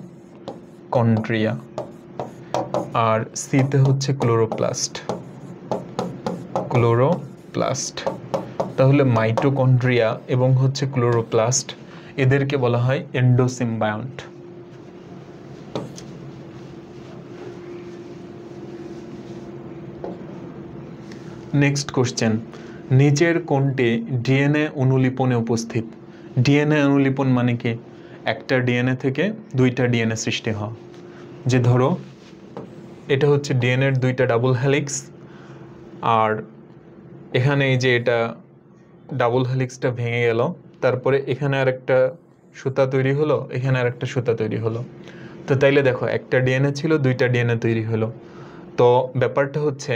আর সিতে হচ্ছে ক্লোরোপ্লাস্ট, ক্লোরোপ্লাস্ট। তাহলে মাইটোকন্ড্রিয়া এবং হচ্ছে ক্লোরোপ্লাস্ট, এদেরকে বলা হয় এন্ডোসিম্বায়ন্ট। নেক্সট কোশ্চেন, নিচের কোনটি ডিএনএ অনুলিপনে উপস্থিত? ডিএনএ অনুলিপন মানে কি? একটা ডিএনএ থেকে দুইটা ডিএনএ সৃষ্টি হওয়া। যে ধরো এটা হচ্ছে ডিএনএর দুইটা ডাবল হেলিক্স, আর এখানে এই যে এটা ডাবল হেলিক্সটা ভেঙে গেল, তারপরে এখানে আর একটা সুতা তৈরি হলো, এখানে আর একটা সুতা তৈরি হলো। তো তাইলে দেখো একটা ডিএনএ ছিল, দুইটা ডিএনএ তৈরি হলো। তো ব্যাপারটা হচ্ছে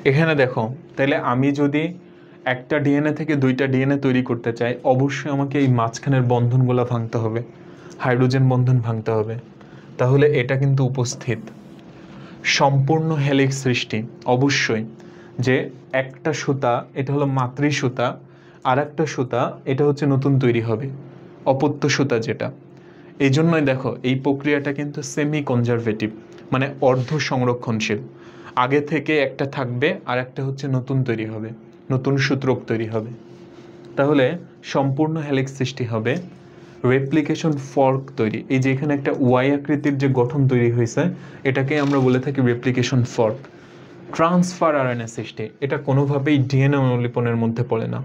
এখানে দেখো, তাইলে আমি যদি একটা ডিএনএ থেকে দুইটা ডিএনএ তৈরি করতে চাই, অবশ্যই আমাকে এই মাঝখানের বন্ধনগুলো ভাঙতে হবে, হাইড্রোজেন বন্ধন ভাঙতে হবে। তাহলে এটা কিন্তু উপস্থিত। সম্পূর্ণ হেলিক্স সৃষ্টি অবশ্যই, যে একটা সুতা এটা হলো মাতৃ সুতা, আর একটা সুতা এটা হচ্ছে নতুন তৈরি হবে, অপত্য সুতা যেটা। এই জন্যই দেখো এই প্রক্রিয়াটা কিন্তু সেমি কনজারভেটিভ, মানে অর্ধ সংরক্ষণশীল। আগে থেকে একটা থাকবে আর একটা হচ্ছে নতুন তৈরি হবে, নতুন সূত্রক তৈরি হবে। তাহলে সম্পূর্ণ হেলিক্স সৃষ্টি হবে, রেপ্লিকেশন ফর্ক তৈরি, এই যে এখানে একটা ওয়াই আকৃতির যে গঠন তৈরি হয়েছে, এটাকে আমরা বলে থাকি রেপ্লিকেশন ফর্ক। ট্রান্সফার আরএনএ সৃষ্টি, এটা কোনোভাবেই ডিএনএ অনুলিপনের মধ্যে পড়ে না।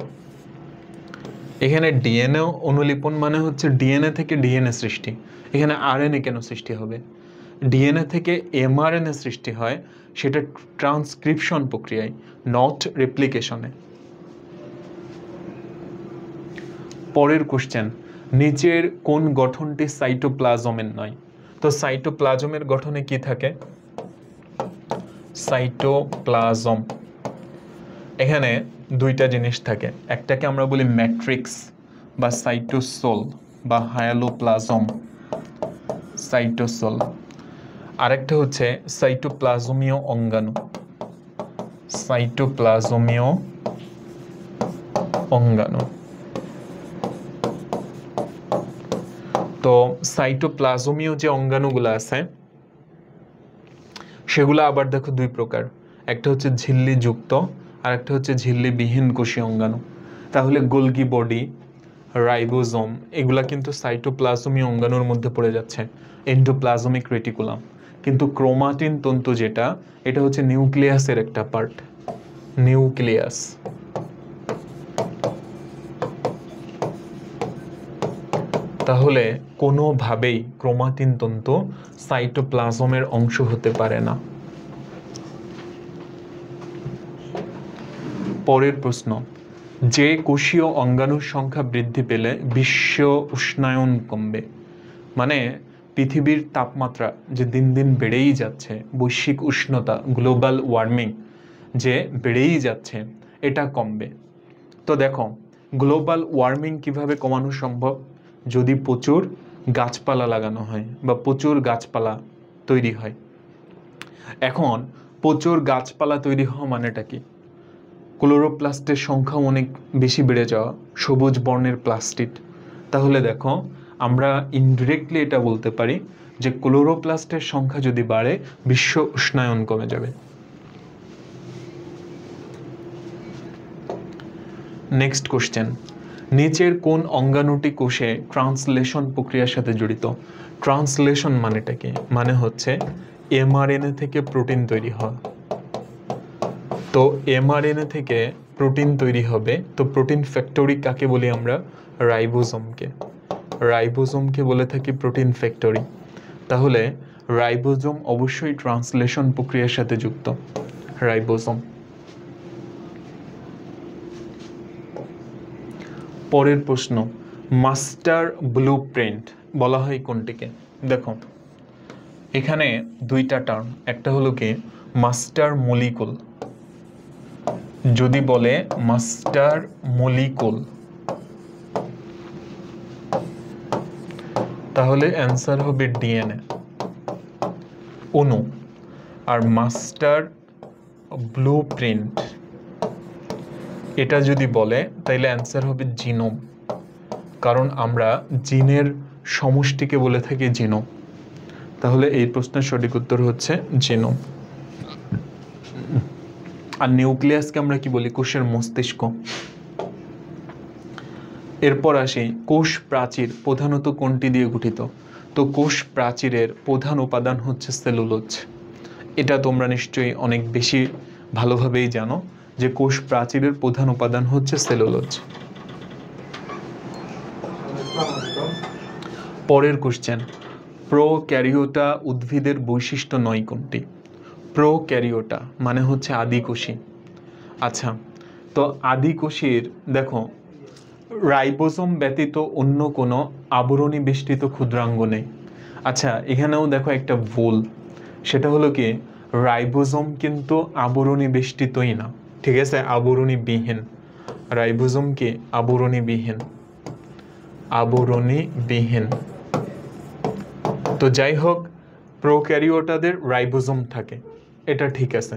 এখানে ডিএনএ অনুলিপন মানে হচ্ছে ডিএনএ থেকে ডিএনএ সৃষ্টি, এখানে আরএনএ কেন সৃষ্টি হবে? ডিএনএ থেকে এমআরএনএ সৃষ্টি হয়, সেটা ট্রান্সক্রিপশন প্রক্রিয়ায়, নট রেপ্লিকেশনে। পরের কোশ্চেন, নিচের কোন গঠনটি সাইটোপ্লাজমের নয়? তো সাইটোপ্লাজমের গঠনে কি থাকে? সাইটোপ্লাজম এখানে দুইটা জিনিস থাকে, একটাকে আমরা বলি ম্যাট্রিক্স বা সাইটোসোল বা হায়ালোপ্লাজম, সাইটোসোল, আরেকটা হচ্ছে সাইটোপ্লাজমীয় অঙ্গাণু, সাইটোপ্লাজমীয় অঙ্গাণু। তো সাইটোপ্লাজমীয় যে অঙ্গাণুগুলো আছে সেগুলো আবার দেখো দুই প্রকার, একটা হচ্ছে ঝিল্লি যুক্ত আর একটা হচ্ছে ঝিল্লিবিহীন কোষীয় অঙ্গাণু। তাহলে গোলগি বডি, রাইবোজোম, এগুলা কিন্তু সাইটোপ্লাজমীয় অঙ্গাণুর মধ্যে পড়ে যাচ্ছে, এন্ডোপ্লাজমিক রেটিকুলাম। কিন্তু ক্রোমাটিন তন্তু যেটা, এটা হচ্ছে নিউক্লিয়াসের একটা পার্ট, নিউক্লিয়াস। তাহলে কোনোভাবেই ক্রোমাটিন তন্তু সাইটোপ্লাজমের অংশ হতে পারে না। পরের প্রশ্ন, যে কোষীয় অঙ্গাণুর সংখ্যা বৃদ্ধি পেলে বিশ্ব উষ্ণায়ন কমবে? মানে পৃথিবীর তাপমাত্রা যে দিন দিন বেড়েই যাচ্ছে, বৈশ্বিক উষ্ণতা, গ্লোবাল ওয়ার্মিং যে বেড়েই যাচ্ছে, এটা কমবে। তো দেখো গ্লোবাল ওয়ার্মিং কিভাবে কমানো সম্ভব? যদি প্রচুর গাছপালা লাগানো হয় বা প্রচুর গাছপালা তৈরি হয়। এখন প্রচুর গাছপালা তৈরি হওয়া মানেটা কি? ক্লোরোপ্লাস্টের সংখ্যা অনেক বেশি বেড়ে যাওয়া, সবুজ বর্ণের প্লাস্টিড। তাহলে দেখো আমরা ইনডিরেক্টলি এটা বলতে পারি যে ক্লোরোপ্লাস্টের সংখ্যা যদি বাড়ে বিশ্ব উষ্ণায়ন কমে যাবে। নেক্সট কোশ্চেন, নিচের কোন অঙ্গাণুটি কোষে ট্রান্সলেশন প্রক্রিয়ার সাথে জড়িত? ট্রান্সলেশন মানেটা কি? মানে হচ্ছে এমআরএনএ থেকে প্রোটিন তৈরি হওয়া। তো এমআরএনএ থেকে প্রোটিন তৈরি হবে, তো প্রোটিন ফ্যাক্টরি কাকে বলি আমরা? রাইবোজোমকে। রাইবোজোমকে বলে থাকি প্রোটিন ফ্যাক্টরি। তাহলে রাইবোজোম অবশ্যই ট্রান্সলেশন প্রক্রিয়ার সাথে যুক্ত। রাইবোজোম। পরের প্রশ্ন, মাস্টার ব্লুপ্রিন্ট বলা হয় কোনটিকে? দেখো এখানে দুইটা টার্ম, একটা হলো কি মাস্টার মলিকুল। যদি বলে মাস্টার মলিকুল তাহলে অ্যান্সার হবে ডিএনএ, অণু। আর মাস্টার ব্লুপ্রিন্ট এটা যদি বলে তাহলে অ্যান্সার হবে জিনোম, কারণ আমরা জিনের সমষ্টিকে বলে থাকি জিনোম। তাহলে এই প্রশ্নের সঠিক উত্তর হচ্ছে জিনোম। আর নিউক্লিয়াসকে আমরা কি বলি? কোষের মস্তিষ্ক। এরপর আসি কোষ প্রাচীর প্রধানত কোনটি দিয়ে গঠিত? তো কোষ প্রাচীরের প্রধান উপাদান হচ্ছে সেলুলোজ। এটা তোমরা নিশ্চয়ই অনেক বেশি ভালোভাবেই জানো যে কোষ প্রাচীরের প্রধান উপাদান হচ্ছে সেলুলোজ। পরের কোশ্চেন, প্রোক্যারিওটা উদ্ভিদের বৈশিষ্ট্য নয় কোনটি? প্রোক্যারিওটা মানে হচ্ছে আদিকোষী। আচ্ছা, তো আদিকোষীর দেখো রাইবোজোম ব্যতীত অন্য কোনো আবরণী বেষ্টিত ক্ষুদ্রাঙ্গ নেই। আচ্ছা, এখানেও দেখো একটা ভুল, সেটা হলো কি রাইবোজোম কিন্তু আবরণী বেষ্টিতই না, ঠিক আছে? আবরণী বিহীন। রাইবোজোম কি আবরণী বিহীন, আবরণী বিহীন। তো যাই হোক, প্রোক্যারিওটাদের রাইবোজোম থাকে, এটা ঠিক আছে।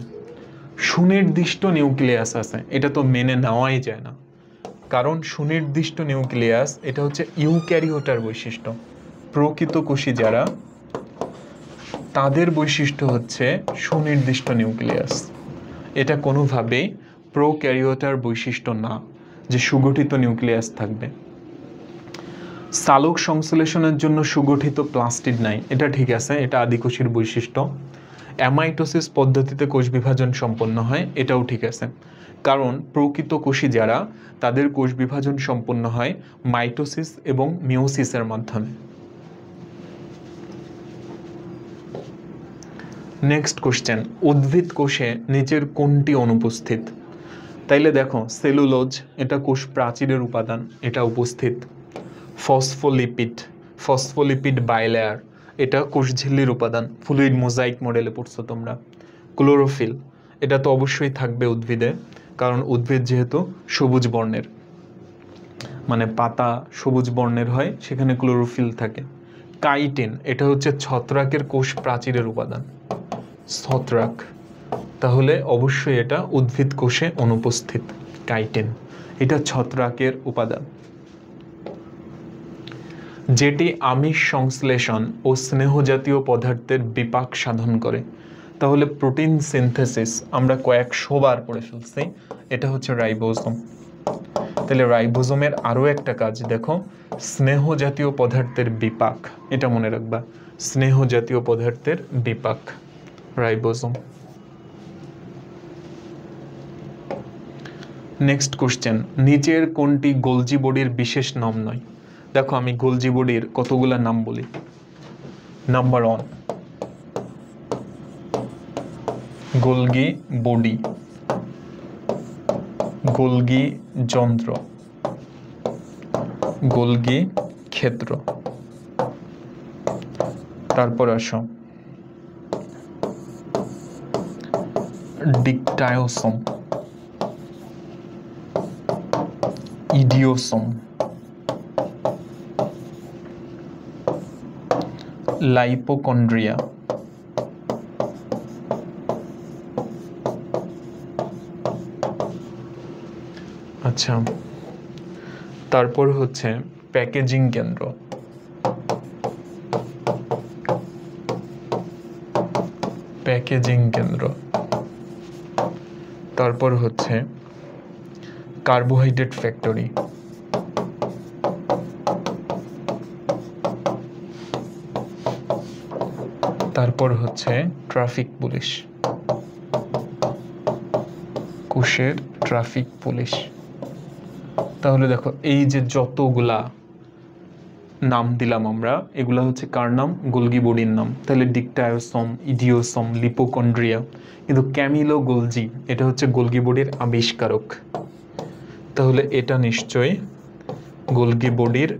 সুনির্দিষ্ট নিউক্লিয়াস আছে, এটা তো মেনে নেওয়াই যায় না, কারণ সুনির্দিষ্ট নিউক্লিয়াস এটা হচ্ছে ইউক্যারিওটার বৈশিষ্ট্য। প্রকৃত কোষী যারা তাদের বৈশিষ্ট্য হচ্ছে সুনির্দিষ্ট নিউক্লিয়াস। এটা কোনোভাবেই প্রোক্যারিওটার বৈশিষ্ট্য না যে সুগঠিত নিউক্লিয়াস থাকবে। সালোক সংশ্লেষণের জন্য সুগঠিত প্লাস্টিড নাই, এটা ঠিক আছে, এটা আদিকোষীর বৈশিষ্ট্য। অ্যামাইটোসিস পদ্ধতিতে কোষ বিভাজন সম্পন্ন হয়, এটাও ঠিক আছে, কারণ প্রকৃত কোষী যারা তাদের কোষ বিভাজন সম্পন্ন হয় মাইটোসিস এবং মিওসিসের মাধ্যমে। নেক্সট কোশ্চেন, উদ্ভিদ কোষে নিচের কোনটি অনুপস্থিত? তাইলে দেখো সেলুলোজ এটা কোষ প্রাচীরের উপাদান, এটা উপস্থিত। ফসফোলিপিড, ফসফোলিপিড বাইলেয়ার এটা কোষঝিল্লির উপাদান, ফ্লুইড মোজাইক মডেলে পড়ছো তোমরা। ক্লোরোফিল এটা তো অবশ্যই থাকবে উদ্ভিদে, কারণ উদ্ভিদ যেহেতু সবুজ বর্ণের, মানে পাতা সবুজ বর্ণের হয়, সেখানে ক্লোরোফিল থাকে। কাইটিন এটা হচ্ছে ছত্রাকের কোষ প্রাচীরের উপাদান, ছত্রাক। তাহলে অবশ্যই এটা উদ্ভিদ কোষে অনুপস্থিত। কাইটিন এটা ছত্রাকের উপাদান। যেটি আমিষ সংশ্লেষণ ও স্নেহ জাতীয় পদার্থের বিপাক সাধন করে। তাহলে প্রোটিন সিনথেসিস আমরা কয়েকশো বার পড়ে ফেলছি, এটা হচ্ছে রাইবোজোম। তাহলে রাইবোজোমের আরও একটা কাজ দেখো, স্নেহ জাতীয় পদার্থের বিপাক, এটা মনে রাখবা, স্নেহ জাতীয় পদার্থের বিপাক রাইবোজোম। নেক্সট কোশ্চেন, নিচের কোনটি গোলজি বডির বিশেষ নাম নয়? দেখো আমি গোলজি বডির কতগুলা নাম বলি। নাম্বার 1 গোলগি বডি, গোলগি যন্ত্র, গোলগি ক্ষেত্র। তারপর আসো ডিকটায়োসোম, ইডিওসোম, লাইপোকন্ড্রিয়া। আচ্ছা, তারপর হচ্ছে প্যাকেজিং কেন্দ্র। প্যাকেজিং কেন্দ্র। তারপর হচ্ছে কার্বোহাইড্রেট ফ্যাক্টরি। তারপর হচ্ছে ট্রাফিক পুলিশ, কোষের ট্রাফিক পুলিশ। তাহলে দেখো এই যে যতগুলা নাম দিলাম আমরা, এগুলা হচ্ছে কার নাম? গোলগি বডির নাম। তাহলে ডিকটায়োসোম, ইডিওসোম, লিপোকন্ড্রিয়া। কিন্তু ক্যামিলো গোলজি এটা হচ্ছে গোলগি বডির আবিষ্কারক, তাহলে এটা নিশ্চয়ই গোলগি বডির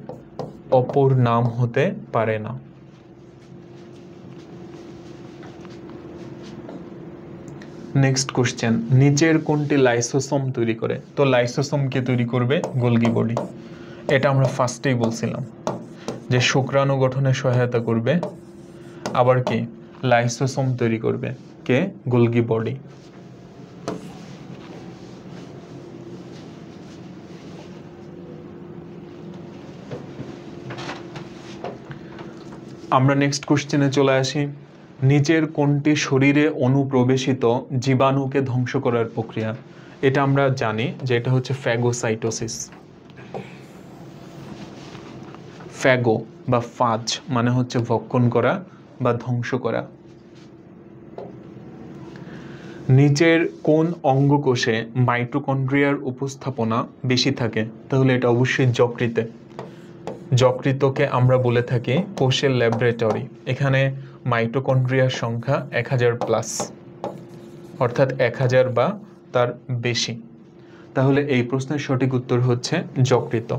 অপর নাম হতে পারে না। নেক্সট কোশ্চেন, নিচের কোনটি লাইসোসোম তৈরি করে? তো লাইসোসোম কে তৈরি করবে? Golgi body. এটা আমরা ফার্স্টেই বলছিলাম যে শুক্রাণু গঠনে সহায়তা করবে, আবার কি লাইসোসোম তৈরি করবে কে? Golgi body. আমরা নেক্সট কোশ্চেনে চলে আসি। নিচের কোনটি শরীরে অনুপ্রবেশিত জীবাণুকে ধ্বংস করার প্রক্রিয়া? এটা আমরা জানি যে এটা হচ্ছে ফ্যাগোসাইটোসিস। ফ্যাগো বা ফাজ মানে হচ্ছে ভক্ষণ করা বা ধ্বংস করা। নিচের কোন অঙ্গকোষে মাইটোকন্ড্রিয়ার উপস্থাপনা বেশি থাকে? তাহলে এটা অবশ্যই যকৃতে। যকৃতকে আমরা বলে থাকি কোষের ল্যাবরেটরি। এখানে মাইটোকন্ড্রিয়ার সংখ্যা 1000+, অর্থাৎ 1000 বা তার বেশি। তাহলে এই প্রশ্নের সঠিক উত্তর হচ্ছে যকৃত।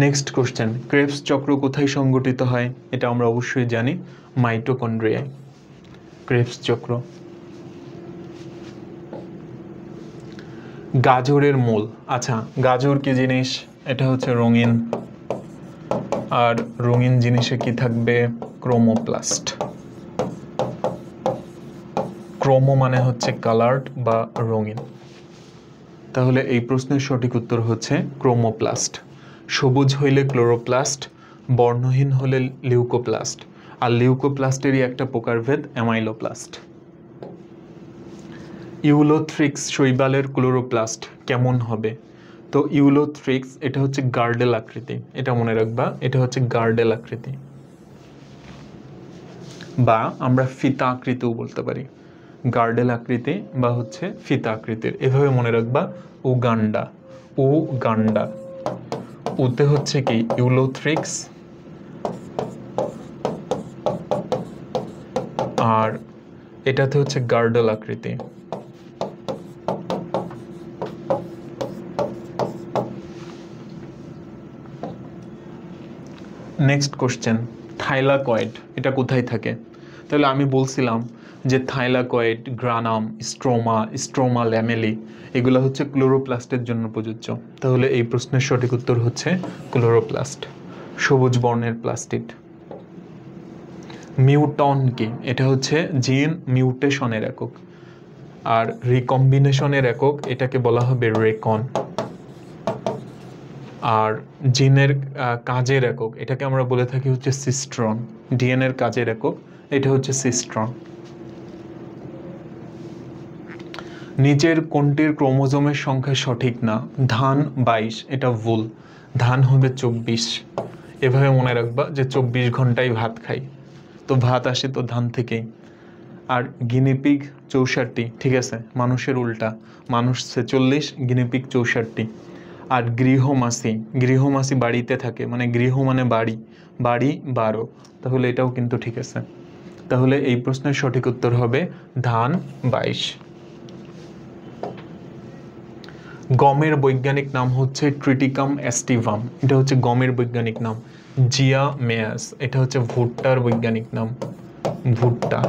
নেক্সট কোশ্চেন, ক্রেবস চক্র কোথায় সংগঠিত হয়? এটা আমরা অবশ্যই জানি, মাইটোকন্ড্রিয়ায় ক্রেবস চক্র। গাজরের মূল। আচ্ছা, গাজর কি জিনিস? এটা হচ্ছে রঙিন, আর রঙিন জিনিসে কি থাকবে? ক্রোমোপ্লাস্ট। ক্রোমো মানে হচ্ছে কালার্ড বা রঙিন। তাহলে এই প্রশ্নের সঠিক উত্তর হচ্ছে ক্রোমোপ্লাস্ট। সবুজ হইলে ক্লোরোপ্লাস্ট, বর্ণহীন হলে লিউকোপ্লাস্ট, আর লিউকোপ্লাস্টেরই একটা প্রকারভেদ অ্যামাইলোপ্লাস্ট। ইউলোথ্রিক্স শৈবালের ক্লোরোপ্লাস্ট কেমন হবে? তো ইউলোথ্রিক্স এটা হচ্ছে গার্ডেল আকৃতি, এটা মনে রাখবা, এটা হচ্ছে গার্ডেল আকৃতি, বা আমরা ফিতা আকৃতিও বলতে পারি। গার্ডেল আকৃতি বা হচ্ছে ফিতা আকৃতির, এভাবে মনে রাখবা। Uganda, Uganda. উতে হচ্ছে কি ইউলোথ্রিক্স, আর এটাতে হচ্ছে গার্ডেল আকৃতি। নেক্সট কোশ্চেন, থাইলাকয়েড এটা কোথায় থাকে? তাহলে আমি বলছিলাম যে thylakoid, granum, stroma, stroma lamellae এগুলো হচ্ছে ক্লোরোপ্লাস্টের জন্য প্রযোজ্য। তাহলে এই প্রশ্নের সঠিক উত্তর হচ্ছে ক্লোরোপ্লাস্ট, সবুজ বর্ণের প্লাস্টিড। মিউটন কি? এটা হচ্ছে জিন মিউটেশনের একক, আর রিকম্বিনেশনের একক এটাকে বলা হবে রেকন। আর জিনের কাজের একক এটাকে আমরা বলে থাকি হচ্ছে সিস্ট্রন। ডিএনএর কাজের একক এটা হচ্ছে সিস্ট্রন। নিচের কোনটির ক্রোমোজোমের সংখ্যা সঠিক না? ধান 22, এটা ভুল। ধান হবে 24। এভাবে মনে রাখবা যে 24 ঘন্টায় ভাত খাই, তো ভাত আসে তো ধান থেকেই। আর গিনিপিগ 64, ঠিক আছে, মানুষের উল্টা, মানুষ 46, গিনিপিগ 64। আর গৃহমাসি, গৃহমাসি বাড়িতে থাকে, মানে গৃহ মানে বাড়ি, বাড়ি 12, তাহলে এটাও কিন্তু ঠিক আছে। তাহলে এই প্রশ্নের সঠিক উত্তর হবে ধান 22। গমের বৈজ্ঞানিক নাম হচ্ছে ট্রিটিকাম এস্টিভাম, এটা হচ্ছে গমের বৈজ্ঞানিক নাম। জিয়া মেয়াস এটা হচ্ছে ভুট্টার বৈজ্ঞানিক নাম, ভুট্টা।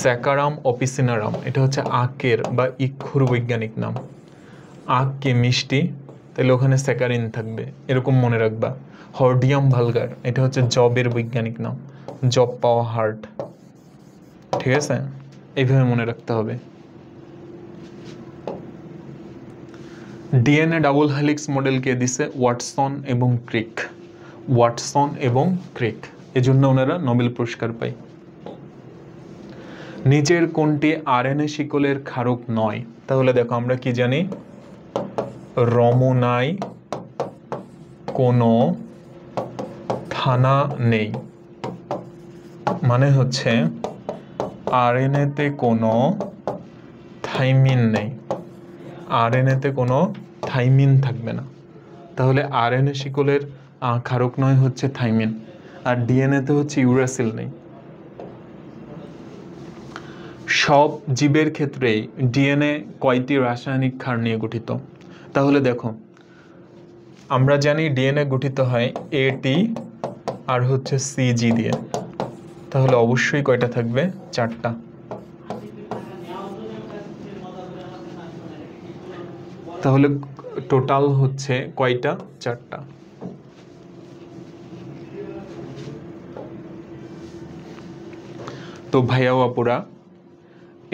স্যাকারাম অপিসিনারাম এটা হচ্ছে আখের বা ইক্ষুর বৈজ্ঞানিক নাম। আখ কি মিষ্টি, তাহলে ওখানে স্যাকারিন থাকবে, এরকম মনে রাখবা। হর্ডিয়াম ভালগার, এটা হচ্ছে জবের বৈজ্ঞানিক নাম, জব পাওয়া হার্ড, ঠিক আছে? এইভাবে মনে রাখতে হবে। ডিএনএ ডাবল হেলিক্স মডেল কে দিছে? ওয়াটসন এবং ক্রিক। ওয়াটসন এবং ক্রিক, এজন্য ওনারা নোবেল পুরস্কার পায়। নিচের কোনটি আরএনএ শিকলের ক্ষারক নয়? তাহলে দেখো আমরা কি জানি, রমনায় কোনো থানা নেই, মানে হচ্ছে আরএনএতে কোনো থাইমিন নেই, আরএনএতে কোনো থাইমিন থাকবে না। তাহলে আরএনএ শিকলের ক্ষারক নয় হচ্ছে থাইমিন, আর ডিএনএতে হচ্ছে ইউরাসিল নেই। সব জীবের ক্ষেত্রেই ডিএনএ কয়টি রাসায়নিক ক্ষার নিয়ে গঠিত? তাহলে দেখো আমরা জানি ডিএনএ গঠিত হয় এটি আর হচ্ছে সিজি দিয়ে, তাহলে অবশ্যই কয়টা থাকবে? 4টা। তাহলে টোটাল হচ্ছে কয়টা? 4টা। তো ভাইয়া ও আপুরা,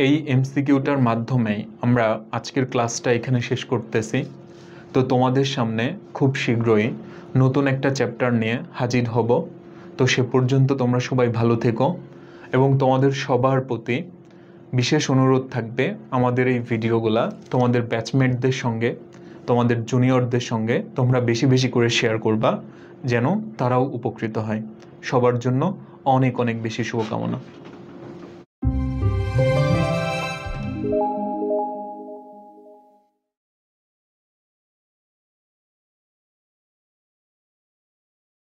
এই এমসিকিউটার মাধ্যমে আমরা আজকের ক্লাসটা এখানে শেষ করতেছি। তো তোমাদের সামনে খুব শীঘ্রই নতুন একটা চ্যাপ্টার নিয়ে হাজির হব। তো সে পর্যন্ত তোমরা সবাই ভালো থেকো, এবং তোমাদের সবার প্রতি বিশেষ অনুরোধ থাকবে আমাদের এই ভিডিওগুলা তোমাদের ব্যাচমেটদের সঙ্গে, তোমাদের জুনিয়রদের সঙ্গে তোমরা বেশি বেশি করে শেয়ার করবা, যেন তারাও উপকৃত হয়। সবার জন্য অনেক অনেক বেশি শুভকামনা।